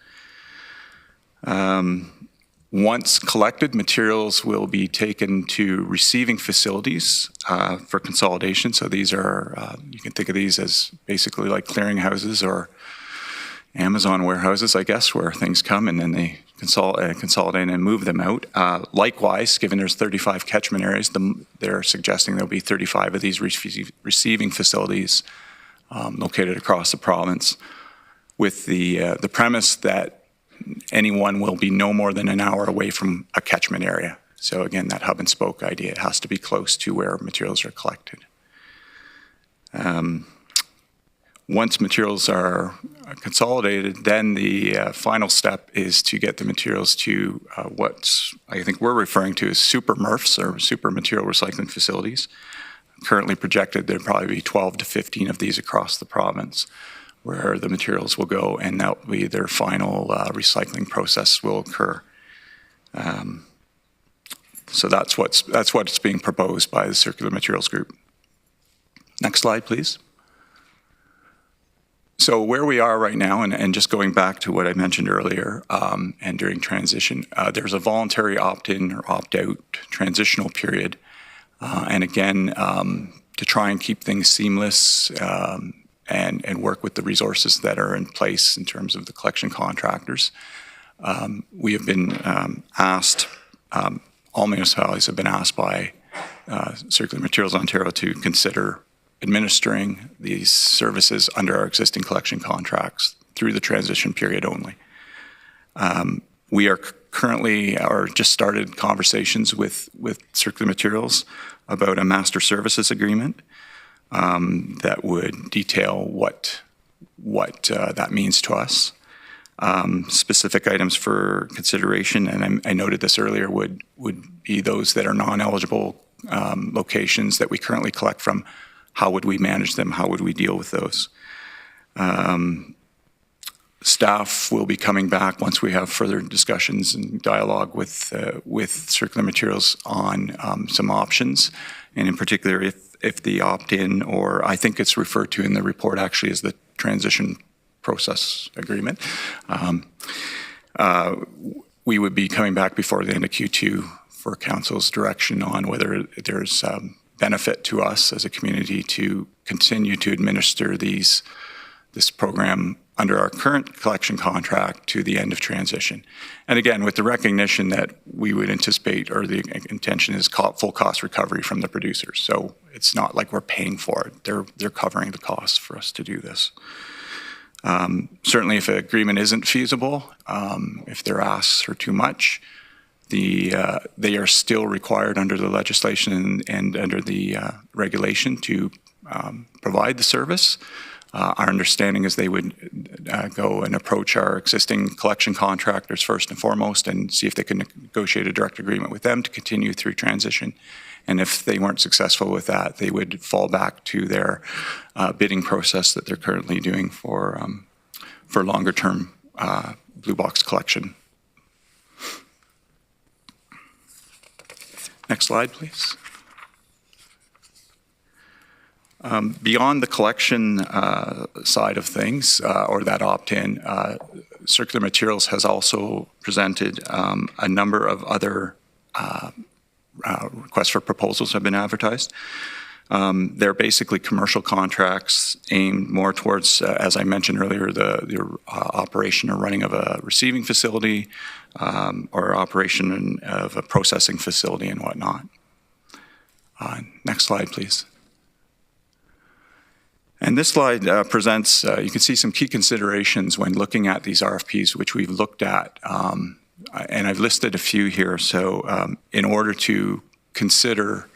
Speaker 18: Once collected, materials will be taken to receiving facilities for consolidation. So these are, you can think of these as basically like clearinghouses or Amazon warehouses, I guess, where things come and then they consolidate and move them out. Likewise, given there's 35 catchment areas, they're suggesting there'll be 35 of these receiving facilities located across the province, with the premise that anyone will be no more than an hour away from a catchment area. So again, that hub and spoke idea, it has to be close to where materials are collected. Once materials are consolidated, then the final step is to get the materials to what I think we're referring to as super MRFs, or super material recycling facilities. Currently projected there'd probably be 12 to 15 of these across the province, where the materials will go, and that will be their final recycling process will occur. So that's what's being proposed by the Circular Materials Group. Next slide, please. So where we are right now, and just going back to what I mentioned earlier, and during transition, there's a voluntary opt-in or opt-out transitional period. And again, to try and keep things seamless and work with the resources that are in place in terms of the collection contractors, we have been asked, all municipalities have been asked by Circular Materials Ontario to consider administering these services under our existing collection contracts through the transition period only. We are currently, or just started conversations with Circular Materials about a master services agreement that would detail what that means to us. Specific items for consideration, and I noted this earlier, would be those that are non-eligible locations that we currently collect from. How would we manage them? How would we deal with those? Staff will be coming back once we have further discussions and dialogue with Circular Materials on some options, and in particular, if the opt-in, or I think it's referred to in the report actually as the transition process agreement, we would be coming back before the end of Q2 for Council's direction on whether there's benefit to us as a community to continue to administer this program under our current collection contract to the end of transition. And again, with the recognition that we would anticipate, or the intention is full cost recovery from the producers. So it's not like we're paying for it. They're covering the costs for us to do this. Certainly if an agreement isn't feasible, if their asks are too much, they are still required under the legislation and under the regulation to provide the service. Our understanding is they would go and approach our existing collection contractors first and foremost and see if they can negotiate a direct agreement with them to continue through transition. And if they weren't successful with that, they would fall back to their bidding process that they're currently doing for longer term blue box collection. Next slide, please. Beyond the collection side of things, or that opt-in, Circular Materials has also presented a number of other requests for proposals have been advertised. They're basically commercial contracts aimed more towards, as I mentioned earlier, the operation or running of a receiving facility, or operation of a processing facility and whatnot. Next slide, please. And this slide presents, you can see some key considerations when looking at these RFPs, which we've looked at, and I've listed a few here. So in order to consider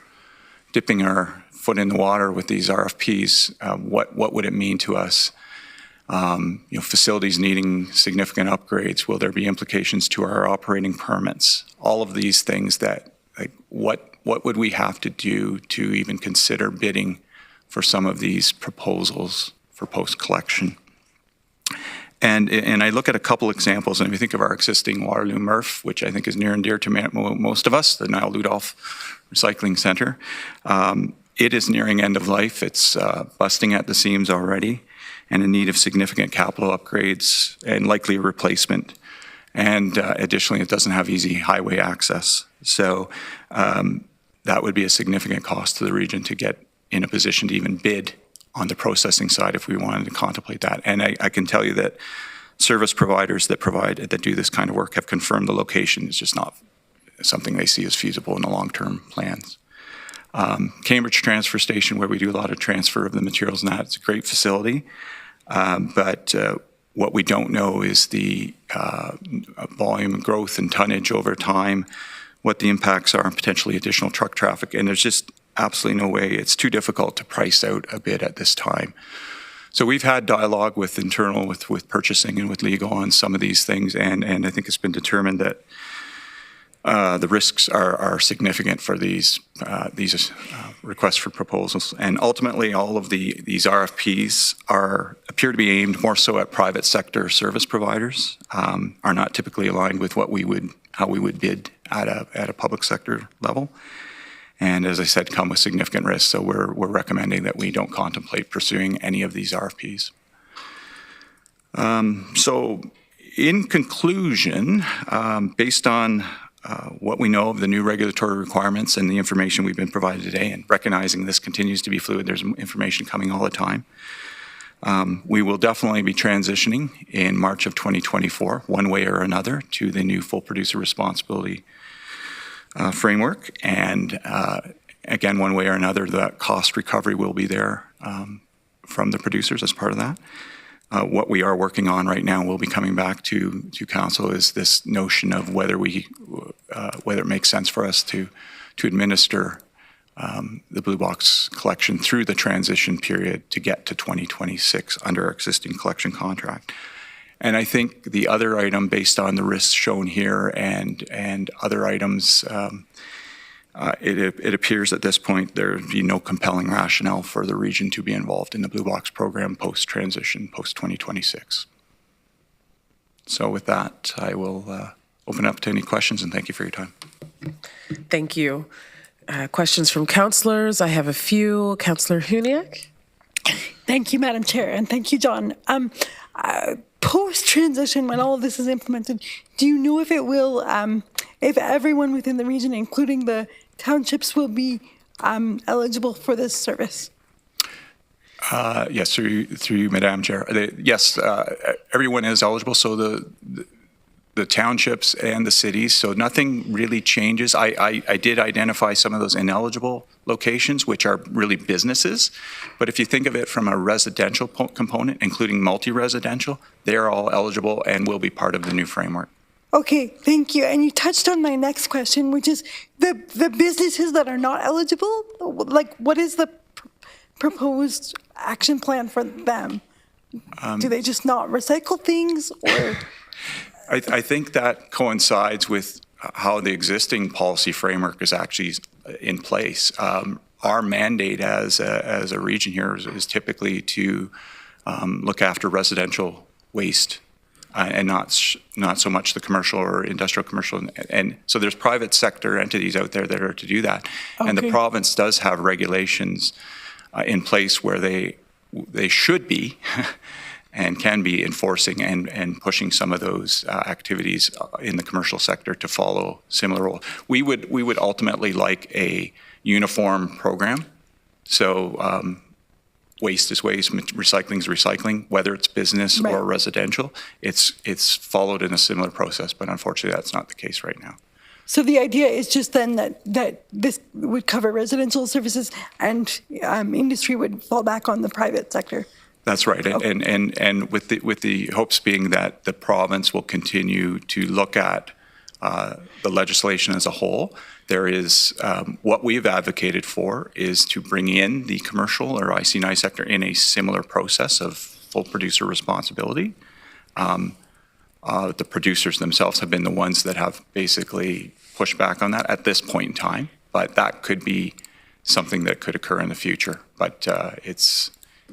Speaker 18: dipping our foot in the water with these RFPs, what would it mean to us? Facilities needing significant upgrades, will there be implications to our operating permits? All of these things that, like, what would we have to do to even consider bidding for some of these proposals for post-collection? And I look at a couple examples, and if you think of our existing Waterloo MRF, which I think is near and dear to most of us, the Niall Ludolf Recycling Centre, it is nearing end of life. It's busting at the seams already and in need of significant capital upgrades and likely a replacement. And additionally, it doesn't have easy highway access. So that would be a significant cost to the region to get in a position to even bid on the processing side if we wanted to contemplate that. And I can tell you that service providers that do this kind of work have confirmed the location is just not something they see as feasible in the long-term plans. Cambridge Transfer Station, where we do a lot of transfer of the materials now, it's a great facility, but what we don't know is the volume and growth and tonnage over time, what the impacts are, and potentially additional truck traffic, and there's just absolutely no way. It's too difficult to price out a bid at this time. So we've had dialogue with internal, with purchasing and with legal on some of these things, and I think it's been determined that the risks are significant for these requests for proposals. And ultimately, all of these RFPs appear to be aimed more so at private sector service providers, are not typically aligned with how we would bid at a public sector level. And as I said, come with significant risks. So we're recommending that we don't contemplate pursuing any of these RFPs. So in conclusion, based on what we know of the new regulatory requirements and the information we've been provided today, and recognizing this continues to be fluid, there's information coming all the time, we will definitely be transitioning in March of 2024, one way or another, to the new full producer responsibility framework. And again, one way or another, the cost recovery will be there from the producers as part of that. What we are working on right now, we'll be coming back to council, is this notion of whether it makes sense for us to administer the blue box collection through the transition period to get to 2026 under our existing collection contract. And I think the other item, based on the risks shown here and other items, it appears at this point there would be no compelling rationale for the region to be involved in the Blue Box program post-transition, post-2026. So with that, I will open up to any questions, and thank you for your time.
Speaker 1: Thank you. Questions from councillors? I have a few. Councillor Huniak?
Speaker 8: Thank you, Madam Chair, and thank you, John. Post-transition, when all of this is implemented, do you know if it will, if everyone within the region, including the townships, will be eligible for this service?
Speaker 18: Yes, through you, Madam Chair. Yes, everyone is eligible. So the townships and the cities. So nothing really changes. I did identify some of those ineligible locations, which are really businesses. But if you think of it from a residential component, including multi-residential, they're all eligible and will be part of the new framework.
Speaker 8: Okay, thank you. And you touched on my next question, which is the businesses that are not eligible. Like, what is the proposed action plan for them? Do they just not recycle things, or?
Speaker 18: I think that coincides with how the existing policy framework is actually in place. Our mandate as a region here is typically to look after residential waste and not so much the commercial or industrial commercial. And so there's private sector entities out there that are to do that. Okay. And the province does have regulations in place where they should be and can be enforcing and pushing some of those activities in the commercial sector to follow similar role. We would ultimately like a uniform program. So waste is waste, recycling is recycling, whether it's business or residential. It's followed in a similar process, but unfortunately that's not the case right now.
Speaker 8: So the idea is just then that this would cover residential services and industry would fall back on the private sector.
Speaker 18: That's right, okay. and with the hopes being that the province will continue to look at the legislation as a whole. There is what we've advocated for is to bring in the commercial or IC&I sector in a similar process of full producer responsibility. The producers themselves have been the ones that have basically pushed back on that at this point in time, but that could be something that could occur in the future. But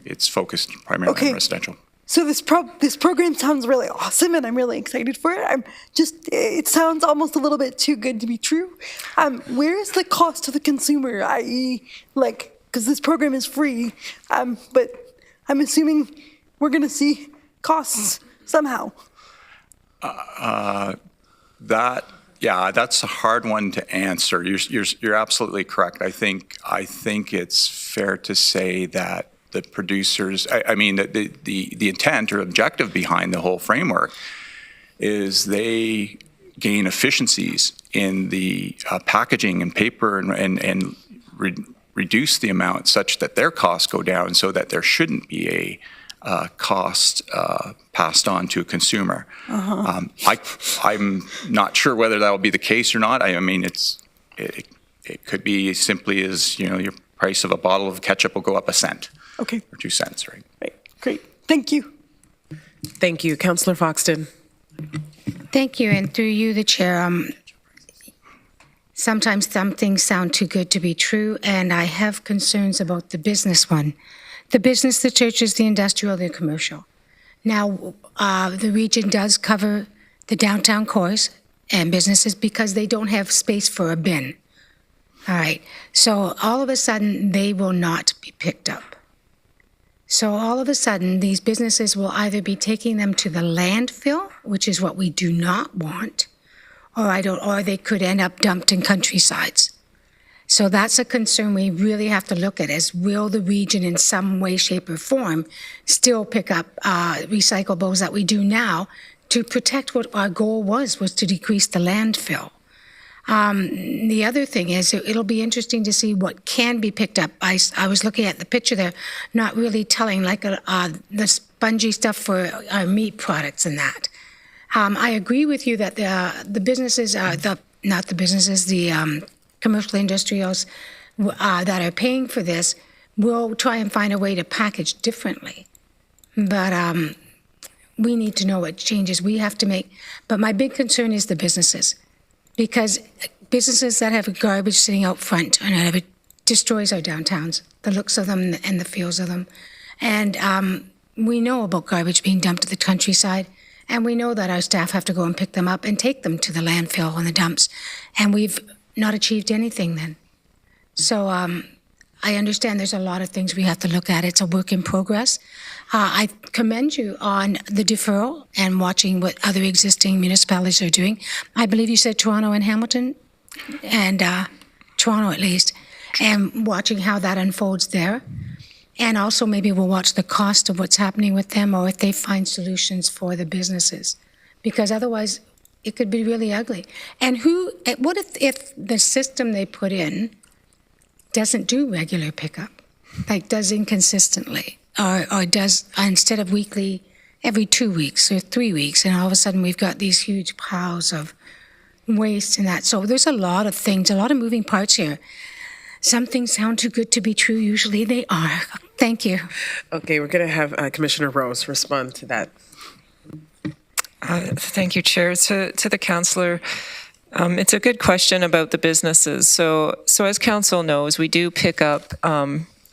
Speaker 18: it's focused primarily on residential.
Speaker 8: So this program sounds really awesome, and I'm really excited for it. It sounds almost a little bit too good to be true. Where is the cost to the consumer, i.e., because this program is free, but I'm assuming we're going to see costs somehow.
Speaker 18: That's a hard one to answer. You're absolutely correct. I think it's fair to say that the producers, the intent or objective behind the whole framework is they gain efficiencies in the packaging and paper and reduce the amount such that their costs go down so that there shouldn't be a cost passed on to a consumer. I'm not sure whether that will be the case or not. It could be simply as, your price of a bottle of ketchup will go up a cent.
Speaker 8: Okay.
Speaker 18: Or 2 cents, right?
Speaker 8: Great. Thank you.
Speaker 1: Thank you. Councillor Foxton.
Speaker 11: Thank you, and through you, the chair, sometimes some things sound too good to be true, and I have concerns about the business one. The business, the churches, the industrial, the commercial. Now, the region does cover the downtown cores and businesses because they don't have space for a bin. All right, so all of a sudden, they will not be picked up. So all of a sudden, these businesses will either be taking them to the landfill, which is what we do not want, or they could end up dumped in countrysides. So that's a concern we really have to look at, is will the region in some way, shape, or form still pick up recyclables that we do now to protect what our goal was to decrease the landfill. The other thing is it'll be interesting to see what can be picked up. I was looking at the picture there, not really telling, like the spongy stuff for our meat products and that. I agree with you that the businesses, the commercial industrials that are paying for this will try and find a way to package differently. But we need to know what changes we have to make. But my big concern is the businesses. Because businesses that have garbage sitting out front, and it destroys our downtowns, the looks of them and the feels of them. And we know about garbage being dumped to the countryside, and we know that our staff have to go and pick them up and take them to the landfill and the dumps, and we've not achieved anything then. So I understand there's a lot of things we have to look at. It's a work in progress. I commend you on the deferral and watching what other existing municipalities are doing. I believe you said Toronto and Hamilton, and Toronto at least, and watching how that unfolds there. And also maybe we'll watch the cost of what's happening with them, or if they find solutions for the businesses. Because otherwise it could be really ugly. And what if the system they put in doesn't do regular pickup, like does inconsistently, or does, instead of weekly, every 2 weeks or 3 weeks, and all of a sudden we've got these huge piles of waste and that. So there's a lot of things, a lot of moving parts here. Some things sound too good to be true. Usually they are. Thank you.
Speaker 1: Okay, we're going to have Commissioner Rose respond to that.
Speaker 17: Thank you, Chair. To the councillor, it's a good question about the businesses. So as council knows, we do pick up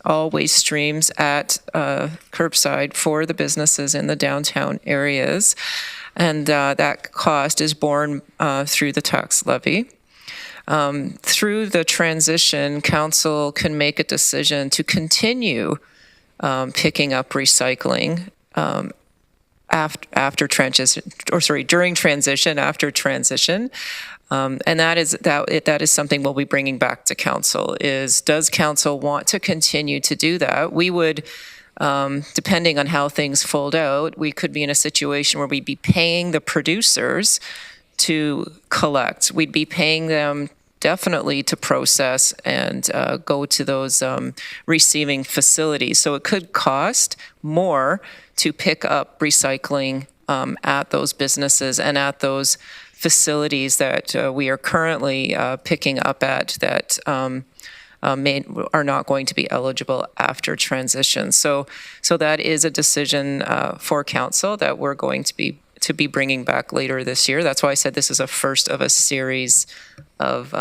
Speaker 17: all waste streams at curbside for the businesses in the downtown areas, and that cost is borne through the tax levy. Through the transition, council can make a decision to continue picking up recycling during transition, after transition. And that is something we'll be bringing back to council, is does council want to continue to do that? We would, depending on how things fold out, we could be in a situation where we'd be paying the producers to collect. We'd be paying them definitely to process and go to those receiving facilities. So it could cost more to pick up recycling at those businesses and at those facilities that we are currently picking up at that are not going to be eligible after transition. So that is a decision for council that we're going to be bringing back later this year. That's why I said this is a first of a series of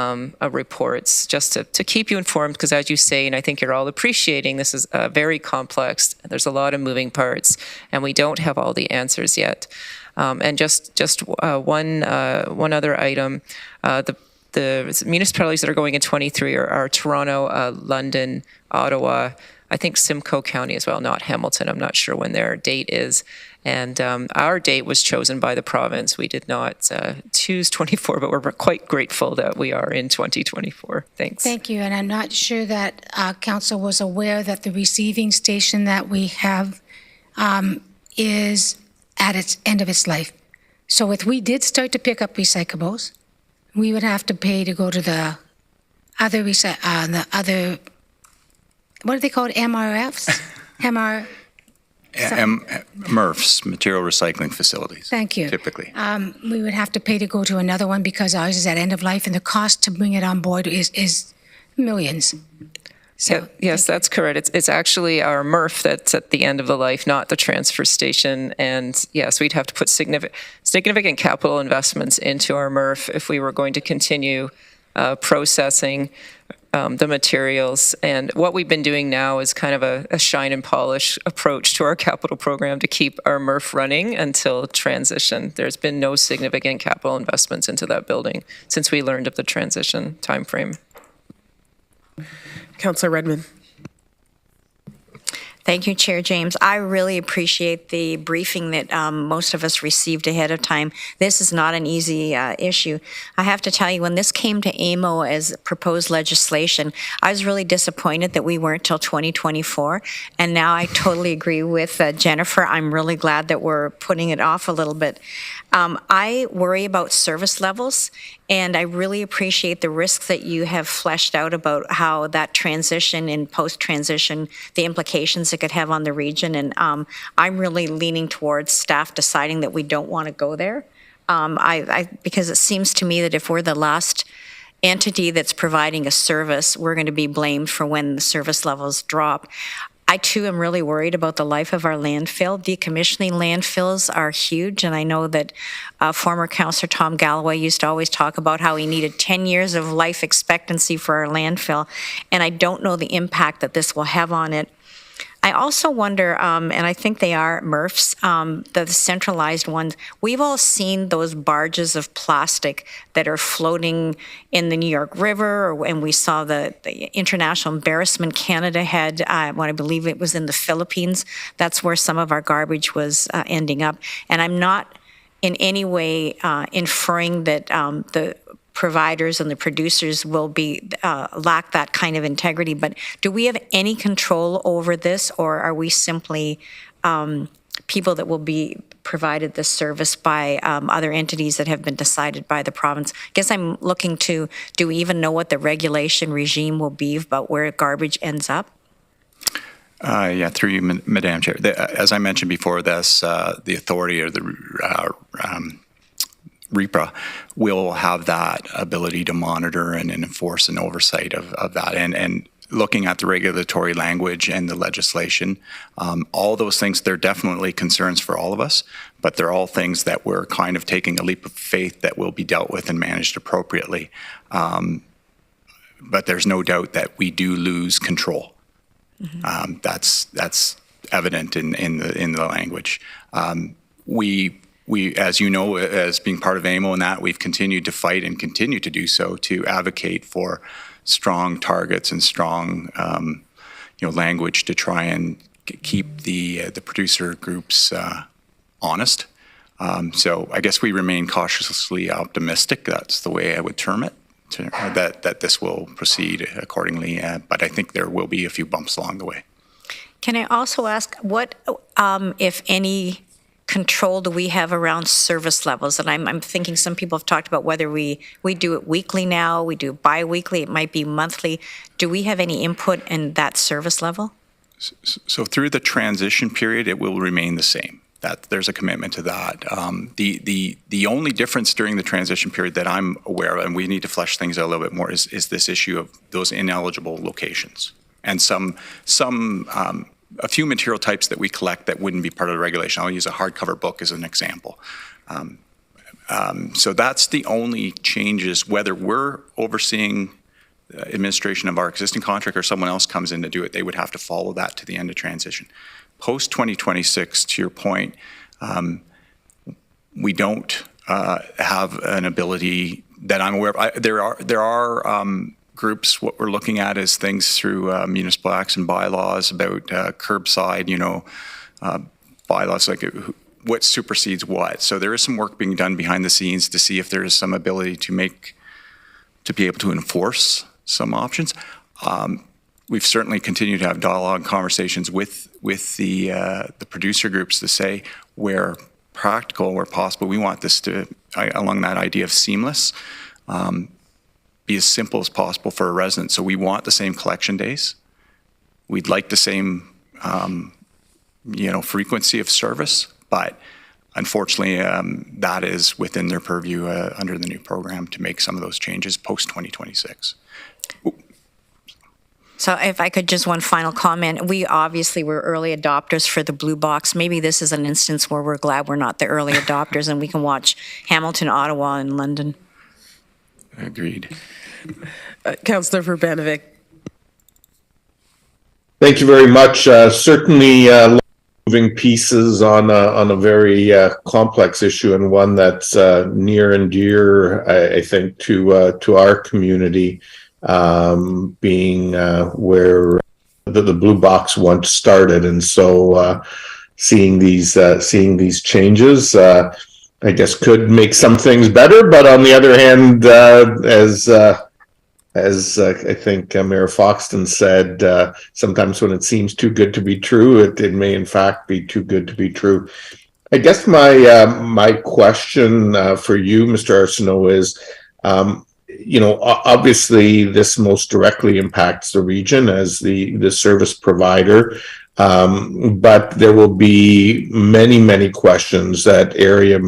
Speaker 17: reports, just to keep you informed, because as you say, and I think you're all appreciating, this is very complex. There's a lot of moving parts, and we don't have all the answers yet. And just one other item, the municipalities that are going in 23 are Toronto, London, Ottawa, I think Simcoe County as well, not Hamilton. I'm not sure when their date is. And our date was chosen by the province. We did not choose 24, but we're quite grateful that we are in 2024. Thanks.
Speaker 11: Thank you. And I'm not sure that council was aware that the receiving station that we have is at its end of its life. So if we did start to pick up recyclables, we would have to pay to go to the other, what are they called, MRFs?
Speaker 18: MRFs, material recycling facilities.
Speaker 11: Thank you.
Speaker 18: Typically.
Speaker 11: We would have to pay to go to another one because ours is at end of life, and the cost to bring it on board is millions.
Speaker 17: Yes, that's correct. It's actually our MRF that's at the end of the life, not the transfer station. And yes, we'd have to put significant capital investments into our MRF if we were going to continue processing the materials. And what we've been doing now is kind of a shine and polish approach to our capital program to keep our MRF running until transition. There's been no significant capital investments into that building since we learned of the transition timeframe.
Speaker 1: Councillor Redmond.
Speaker 16: Thank you, Chair James. I really appreciate the briefing that most of us received ahead of time. This is not an easy issue. I have to tell you, when this came to AMO as proposed legislation, I was really disappointed that we weren't till 2024. And now I totally agree with Jennifer. I'm really glad that we're putting it off a little bit. I worry about service levels, and I really appreciate the risks that you have fleshed out about how that transition and post-transition, the implications it could have on the region. And I'm really leaning towards staff deciding that we don't want to go there. Because it seems to me that if we're the last entity that's providing a service, we're going to be blamed for when the service levels drop. I, too, am really worried about the life of our landfill. Decommissioning landfills are huge, and I know that former Councillor Tom Galloway used to always talk about how he needed 10 years of life expectancy for our landfill, and I don't know the impact that this will have on it. I also wonder, and I think they are MRFs, the centralized ones. We've all seen those barges of plastic that are floating in the New York River, and we saw the international embarrassment Canada had, when I believe it was in the Philippines. That's where some of our garbage was ending up. And I'm not in any way inferring that the providers and the producers will be lack that kind of integrity, but do we have any control over this, or are we simply people that will be provided this service by other entities that have been decided by the province? I guess I'm looking to, do we even know what the regulation regime will be about where garbage ends up?
Speaker 18: Yeah, through you, Madam Chair. As I mentioned before, this the authority or the REPRA will have that ability to monitor and enforce an oversight of that. And looking at the regulatory language and the legislation, all those things, they're definitely concerns for all of us, but they're all things that we're kind of taking a leap of faith that will be dealt with and managed appropriately. But there's no doubt that we do lose control. Mm-hmm. That's evident in the language. We, as you know, as being part of AMO and that, we've continued to fight and continue to do so to advocate for strong targets and strong, language to try and keep the producer groups honest. So I guess we remain cautiously optimistic. That's the way I would term it. That this will proceed accordingly, but I think there will be a few bumps along the way.
Speaker 16: Can I also ask what, if any, control do we have around service levels? And I'm thinking some people have talked about whether we do it weekly now, we do it bi-weekly, it might be monthly. Do we have any input in that service level?
Speaker 18: So through the transition period, it will remain the same. That there's a commitment to that. The only difference during the transition period that I'm aware of, and we need to flesh things out a little bit more, is this issue of those ineligible locations and a few material types that we collect that wouldn't be part of the regulation. I'll use a hardcover book as an example. So that's the only changes, whether we're overseeing administration of our existing contract or someone else comes in to do it, they would have to follow that to the end of transition. Post 2026, to your point, we don't have an ability that I'm aware of. There are groups. What we're looking at is things through municipal acts and bylaws about curbside, bylaws like what supersedes what. So there is some work being done behind the scenes to see if there is some ability to be able to enforce some options. We've certainly continued to have dialogue and conversations with the producer groups to say where practical, where possible, we want this to, along that idea of seamless, be as simple as possible for a resident. So we want the same collection days. We'd like the same, frequency of service, but unfortunately, that is within their purview under the new program to make some of those changes post 2026.
Speaker 16: So if I could just one final comment, we obviously were early adopters for the blue box. Maybe this is an instance where we're glad we're not the early adopters and we can watch Hamilton, Ottawa, and London.
Speaker 18: Agreed.
Speaker 1: Councillor Verbanovic.
Speaker 4: Thank you very much. Certainly, moving pieces on a very complex issue, and one that's near and dear, I think, to our community, being where the blue box once started, and so seeing these changes, I guess, could make some things better. But on the other hand, as I think Mayor Foxton said, sometimes when it seems too good to be true, it may in fact be too good to be true. I guess my question for you, Mr. Arsenault, is, obviously this most directly impacts the region as the service provider, but there will be many questions that area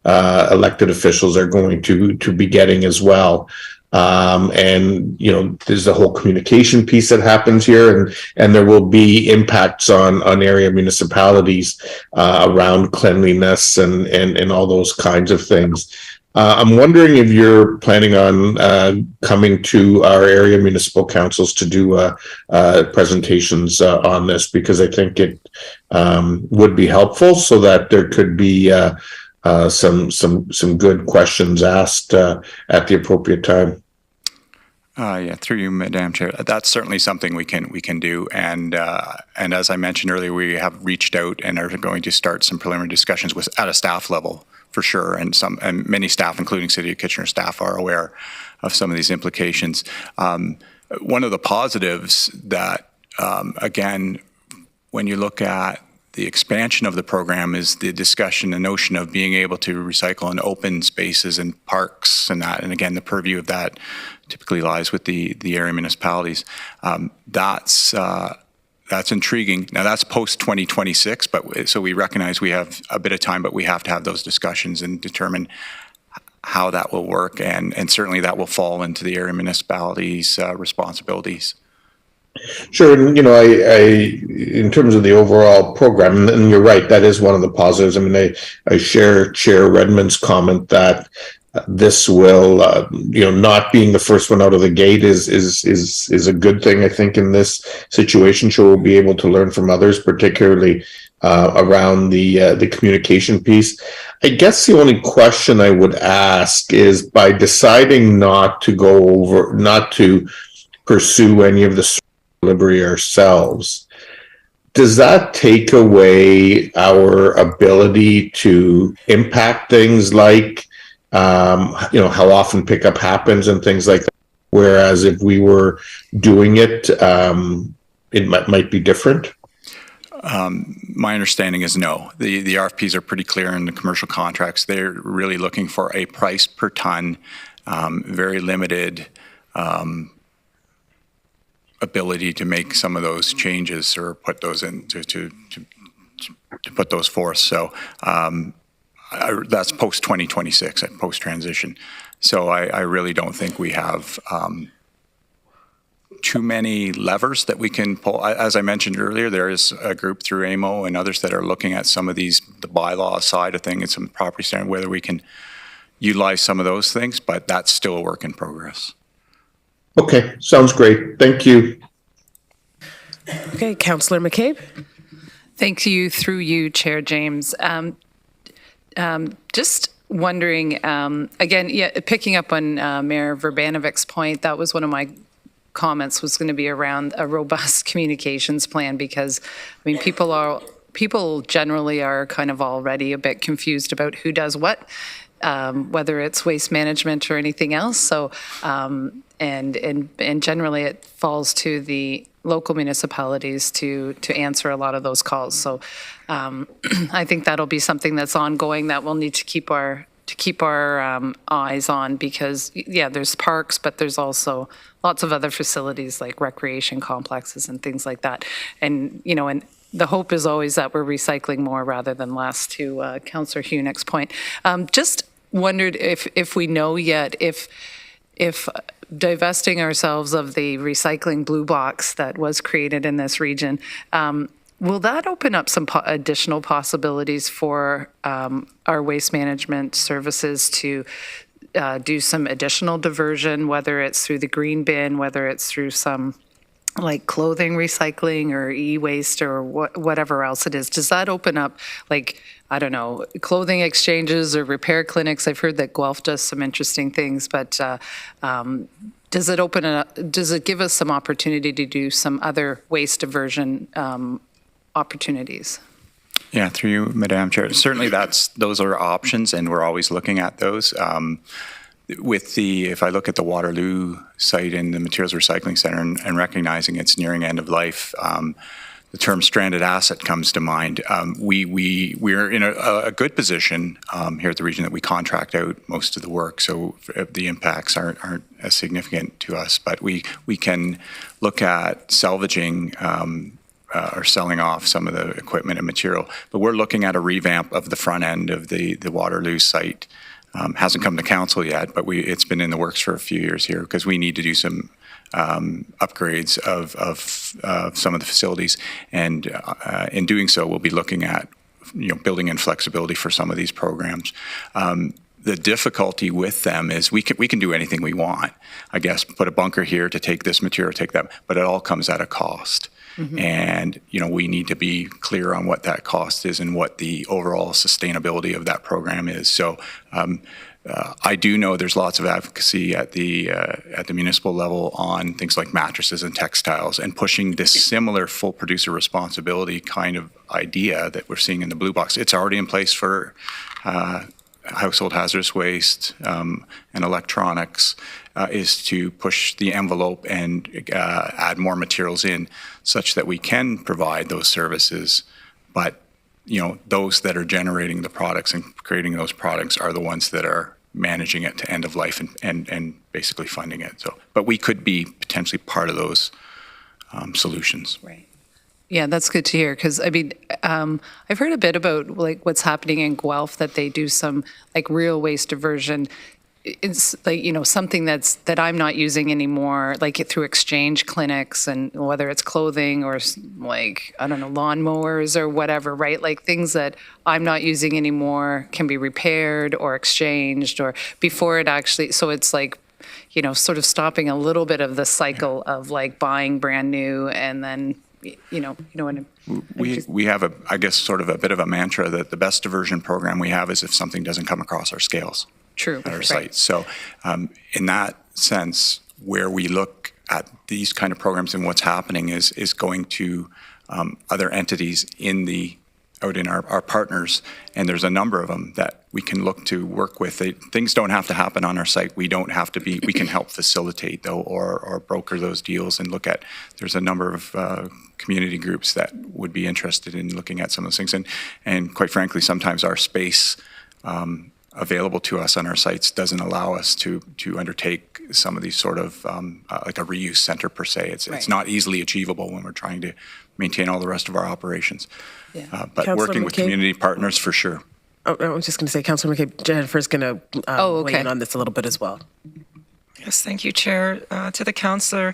Speaker 4: elected officials are going to be getting as well. And there's the whole communication piece that happens here, and there will be impacts on area municipalities around cleanliness and all those kinds of things. I'm wondering if you're planning on coming to our area municipal councils to do presentations on this, because I think it would be helpful so that there could be some good questions asked at the appropriate time.
Speaker 18: Through you, Madam Chair, that's certainly something we can do. And as I mentioned earlier, we have reached out and are going to start some preliminary discussions at a staff level for sure. And many staff, including City of Kitchener staff, are aware of some of these implications. One of the positives that, again, when you look at the expansion of the program, is the discussion, the notion of being able to recycle in open spaces and parks and that. And again, the purview of that typically lies with the area municipalities. That's intriguing. Now that's post 2026, but so we recognize we have a bit of time, but we have to have those discussions and determine how that will work. And certainly that will fall into the area municipalities' responsibilities.
Speaker 4: Sure, and I in terms of the overall program, and you're right, that is one of the positives. I mean, I share Chair Redmond's comment that this will, not being the first one out of the gate is a good thing. I think in this situation, so we'll be able to learn from others, particularly around the communication piece. I guess the only question I would ask is, by deciding not to pursue any of the delivery ourselves, does that take away our ability to impact things like how often pickup happens and things like that? Whereas if we were doing it, it might be different.
Speaker 18: My understanding is no. The RFPs are pretty clear in the commercial contracts. They're really looking for a price per ton, very limited ability to make some of those changes or put those in to put those forth. So that's post 2026 and post transition. So I really don't think we have too many levers that we can pull. As I mentioned earlier, there is a group through AMO and others that are looking at some of the bylaw side of things and some property standard, whether we can utilize some of those things, but that's still a work in progress.
Speaker 4: Okay, sounds great. Thank you.
Speaker 1: Okay, Councillor McCabe.
Speaker 3: Thank you, through you, Chair James. Just wondering, again, picking up on Mayor Verbanovic's point, that was one of my comments, was going to be around a robust communications plan, because, I mean, people generally are kind of already a bit confused about who does what, whether it's waste management or anything else. So, and generally it falls to the local municipalities to answer a lot of those calls. So I think that'll be something that's ongoing that we'll need to keep our eyes on, because there's parks, but there's also lots of other facilities like recreation complexes and things like that. And and the hope is always that we're recycling more rather than less, to Councillor Hunick's point. Just wondered if we know yet if divesting ourselves of the recycling blue box that was created in this region, will that open up some additional possibilities for our waste management services to do some additional diversion, whether it's through the green bin, whether it's through some like clothing recycling or e-waste or whatever else it is? Does that open up, like, I don't know, clothing exchanges or repair clinics? I've heard that Guelph does some interesting things, but does it open up, does it give us some opportunity to do some other waste diversion opportunities?
Speaker 18: Yeah, through you, Madam Chair. Certainly those are options, and we're always looking at those. If I look at the Waterloo site and the materials recycling center and recognizing it's nearing end of life, the term stranded asset comes to mind. We're in a good position here at the region that we contract out most of the work, so the impacts aren't as significant to us. But we can look at salvaging or selling off some of the equipment and material. But we're looking at a revamp of the front end of the Waterloo site. Hasn't come to council yet, but it's been in the works for a few years here because we need to do some upgrades of some of the facilities, and in doing so, we'll be looking at building in flexibility for some of these programs. The difficulty with them is we can do anything we want. I guess put a bunker here to take this material, take that, but it all comes at a cost. Mm-hmm. And we need to be clear on what that cost is and what the overall sustainability of that program is. So I do know there's lots of advocacy at the municipal level on things like mattresses and textiles, and pushing this similar full producer responsibility kind of idea that we're seeing in the blue box. It's already in place for household hazardous waste and electronics, is to push the envelope and add more materials in such that we can provide those services. But, those that are generating the products and creating those products are the ones that are managing it to end of life and basically funding it. So, but we could be potentially part of those solutions.
Speaker 3: Right. Yeah, that's good to hear, because I've heard a bit about like what's happening in Guelph, that they do some like real waste diversion. It's like, something that I'm not using anymore, like through exchange clinics, and whether it's clothing or like, I don't know, lawnmowers or whatever, right? Like things that I'm not using anymore can be repaired or exchanged or before it actually, so it's like, sort of stopping a little bit of the cycle of like buying brand new and then
Speaker 18: we have I guess sort of a bit of a mantra that the best diversion program we have is if something doesn't come across our scales.
Speaker 3: True.
Speaker 18: At our site. So in that sense, where we look at these kind of programs and what's happening is going to other entities out in our partners, and there's a number of them that we can look to work with. Things don't have to happen on our site. We don't have to be, we can help facilitate though, or broker those deals and look at, there's a number of community groups that would be interested in looking at some of those things. And quite frankly, sometimes our space available to us on our sites doesn't allow us to undertake some of these sort of like a reuse center per se. It's not easily achievable when we're trying to maintain all the rest of our operations. Yeah. But
Speaker 1: Councillor
Speaker 18: working with
Speaker 1: McKay?
Speaker 18: community partners for sure.
Speaker 1: Oh, I was just going to say, Councillor McKay, Jennifer's going to weigh in on this a little bit as well.
Speaker 17: Yes, thank you, Chair. To the councillor,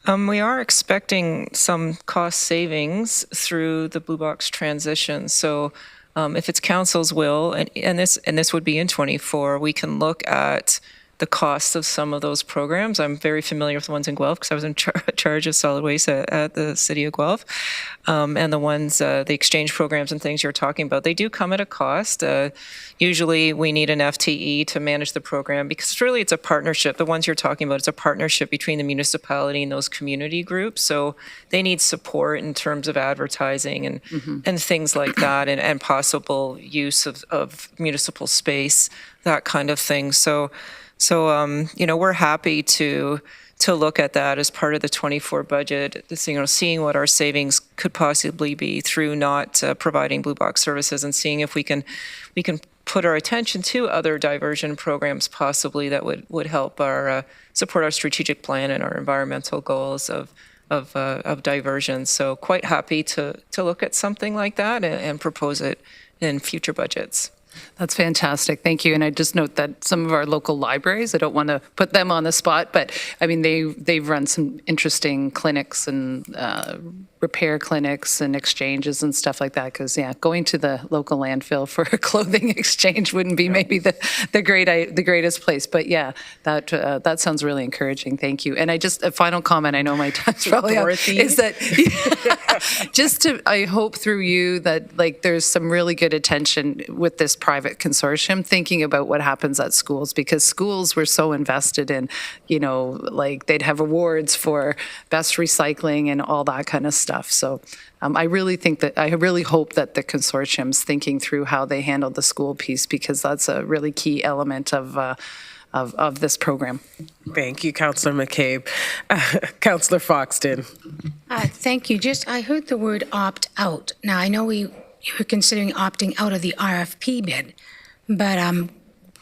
Speaker 17: we are expecting some cost savings through the Blue Box transition. So if it's council's will, and this would be in 24, we can look at the costs of some of those programs. I'm very familiar with the ones in Guelph because I was in charge of solid waste at the city of Guelph. And the ones, the exchange programs and things you're talking about, they do come at a cost. Usually we need an FTE to manage the program because really it's a partnership. The ones you're talking about, it's a partnership between the municipality and those community groups. So they need support in terms of advertising and things like that, and possible use of municipal space, that kind of thing. So we're happy to look at that as part of the 24 budget, seeing what our savings could possibly be through not providing Blue Box services, and seeing if we can put our attention to other diversion programs possibly that would help our support our strategic plan and our environmental goals of diversion. So quite happy to look at something like that and propose it in future budgets.
Speaker 3: That's fantastic. Thank you. And I just note that some of our local libraries, I don't want to put them on the spot, but I mean, they've run some interesting clinics and repair clinics and exchanges and stuff like that. Because going to the local landfill for a clothing exchange wouldn't be maybe the greatest place. But that sounds really encouraging. Thank you. And a final comment. I know my time's probably up. Is that I hope through you that there's some really good attention with this private consortium thinking about what happens at schools, because schools were so invested in, they'd have awards for best recycling and all that kind of stuff. So I really hope that the consortium's thinking through how they handle the school piece, because that's a really key element of this program.
Speaker 1: Thank you, Councillor McCabe. Councillor Foxton.
Speaker 11: Thank you. I heard the word opt out. Now, I know you were considering opting out of the RFP bid, but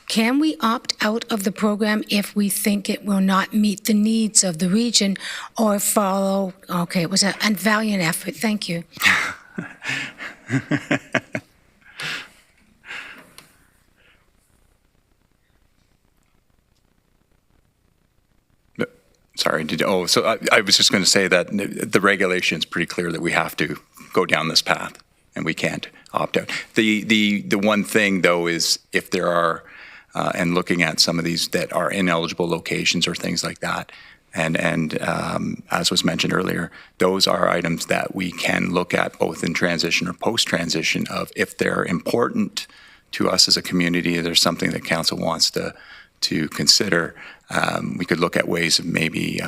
Speaker 11: can we opt out of the program if we think it will not meet the needs of the region or follow? Okay, it was a valiant effort. Thank you.
Speaker 18: Sorry. I was just going to say that the regulation is pretty clear that we have to go down this path, and we can't opt out. The one thing, though, is if there are, and looking at some of these that are ineligible locations or things like that, and as was mentioned earlier, those are items that we can look at both in transition or post-transition of if they're important to us as a community, if there's something that council wants to consider, we could look at ways of maybe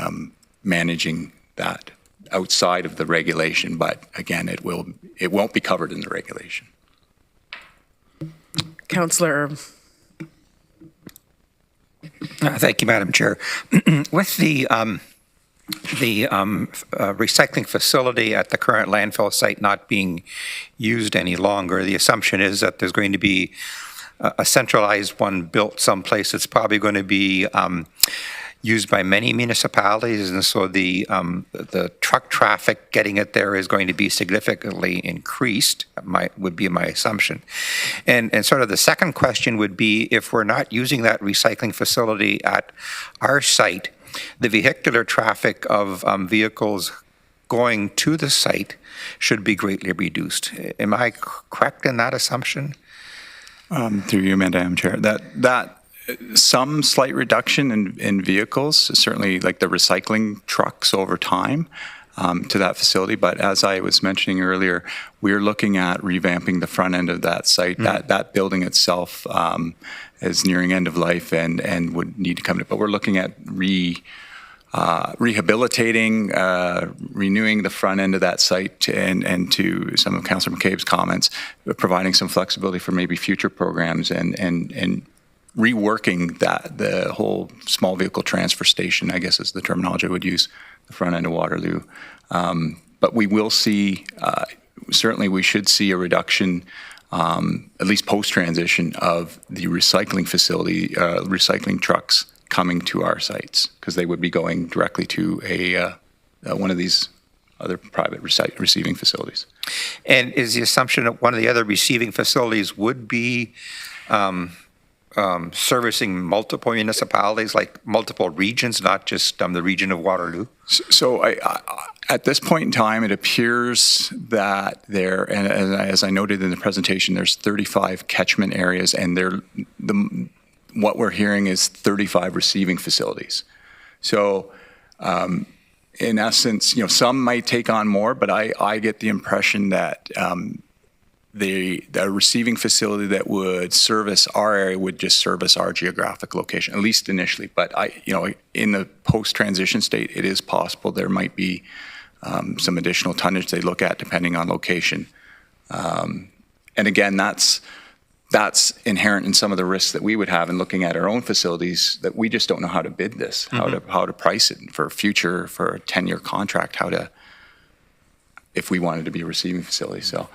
Speaker 18: managing that outside of the regulation, but again, it won't be covered in the regulation.
Speaker 1: Councillor Erb.
Speaker 10: Thank you, Madam Chair. With the recycling facility at the current landfill site not being used any longer, the assumption is that there's going to be a centralized one built someplace that's probably going to be used by many municipalities, and so the truck traffic getting it there is going to be significantly increased, would be my assumption. And sort of the second question would be, if we're not using that recycling facility at our site, the vehicular traffic of vehicles going to the site should be greatly reduced. Am I correct in that assumption?
Speaker 18: Through you, Madam Chair, that some slight reduction in vehicles, certainly like the recycling trucks over time to that facility. But as I was mentioning earlier, we're looking at revamping the front end of that site. That building itself is nearing end of life and would need to come to. But we're looking at rehabilitating, renewing the front end of that site, and to some of Councillor McCabe's comments, providing some flexibility for maybe future programs and reworking the whole small vehicle transfer station, I guess is the terminology I would use, the front end of Waterloo. But we will see, certainly we should see a reduction, at least post-transition, of the recycling facility, recycling trucks coming to our sites, because they would be going directly to one of these other private receiving facilities.
Speaker 10: And is the assumption that one of the other receiving facilities would be servicing multiple municipalities, like multiple regions, not just the region of Waterloo?
Speaker 18: So at this point in time, it appears that there, and as I noted in the presentation, there's 35 catchment areas, and what we're hearing is 35 receiving facilities. So in essence, some might take on more, but I get the impression that the receiving facility that would service our area would just service our geographic location, at least initially. But in the post-transition state, it is possible there might be some additional tonnage they look at depending on location. And again, that's inherent in some of the risks that we would have in looking at our own facilities, that we just don't know how to bid this, how to price it for a 10-year contract, if we wanted to be a receiving facility. So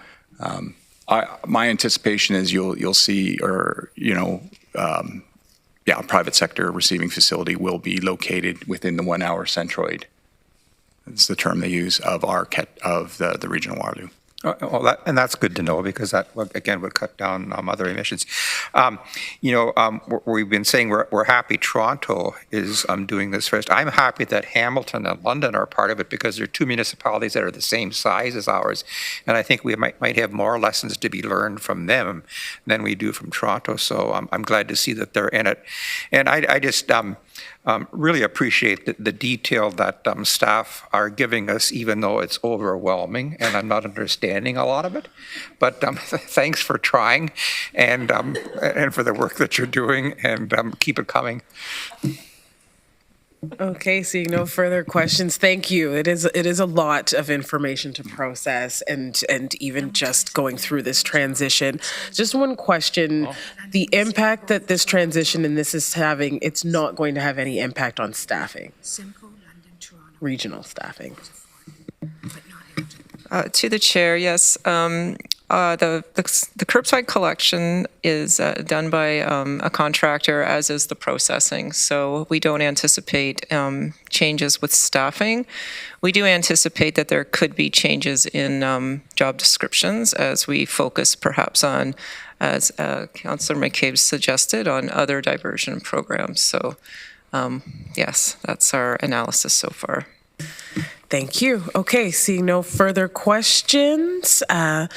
Speaker 18: my anticipation is you'll see, a private sector receiving facility will be located within the 1 hour centroid. That's the term they use of the region of Waterloo.
Speaker 10: Well, that's good to know because that, again, would cut down other emissions. We've been saying we're happy Toronto is doing this first. I'm happy that Hamilton and London are part of it because they're two municipalities that are the same size as ours. And I think we might have more lessons to be learned from them than we do from Toronto. So I'm glad to see that they're in it. And I just really appreciate the detail that staff are giving us, even though it's overwhelming and I'm not understanding a lot of it. But thanks for trying and for the work that you're doing, and keep it coming.
Speaker 1: Okay, seeing no further questions, thank you. It is a lot of information to process, and even just going through this transition. Just one question, the impact that this transition and this is having, it's not going to have any impact on staffing, regional staffing.
Speaker 17: To the chair, yes. The curbside collection is done by a contractor, as is the processing. So we don't anticipate changes with staffing. We do anticipate that there could be changes in job descriptions as we focus perhaps on, as Councillor McCabe suggested, on other diversion programs. So yes, that's our analysis so far.
Speaker 1: Thank you. Okay, seeing no further questions, are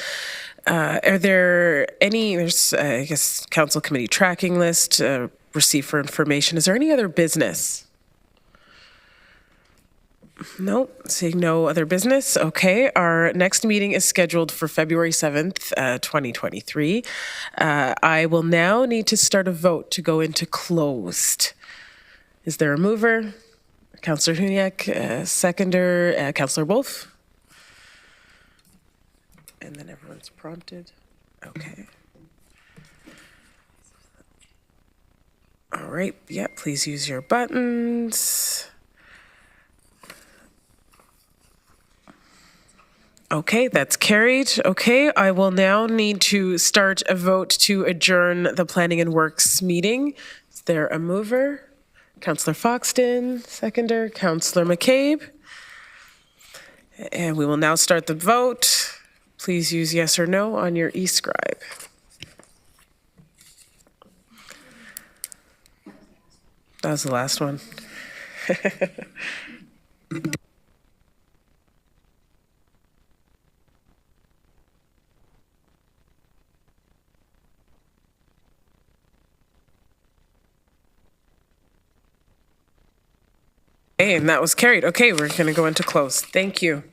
Speaker 1: there any, there's, I guess, council committee tracking list, receive for information. Is there any other business? No, seeing no other business. Okay, our next meeting is scheduled for February 7th, 2023. I will now need to start a vote to go into closed. Is there a mover? Councillor Huniak, seconder, Councillor Wolf. And then everyone's prompted. Okay. All right, yeah, please use your buttons. Okay, that's carried. Okay, I will now need to start a vote to adjourn the Planning and Works meeting. Is there a mover? Councillor Foxton, seconder, Councillor McCabe. And we will now start the vote. Please use yes or no on your e-scribe. That was the last one. Okay, and that was carried. Okay, we're going to go into close. Thank you.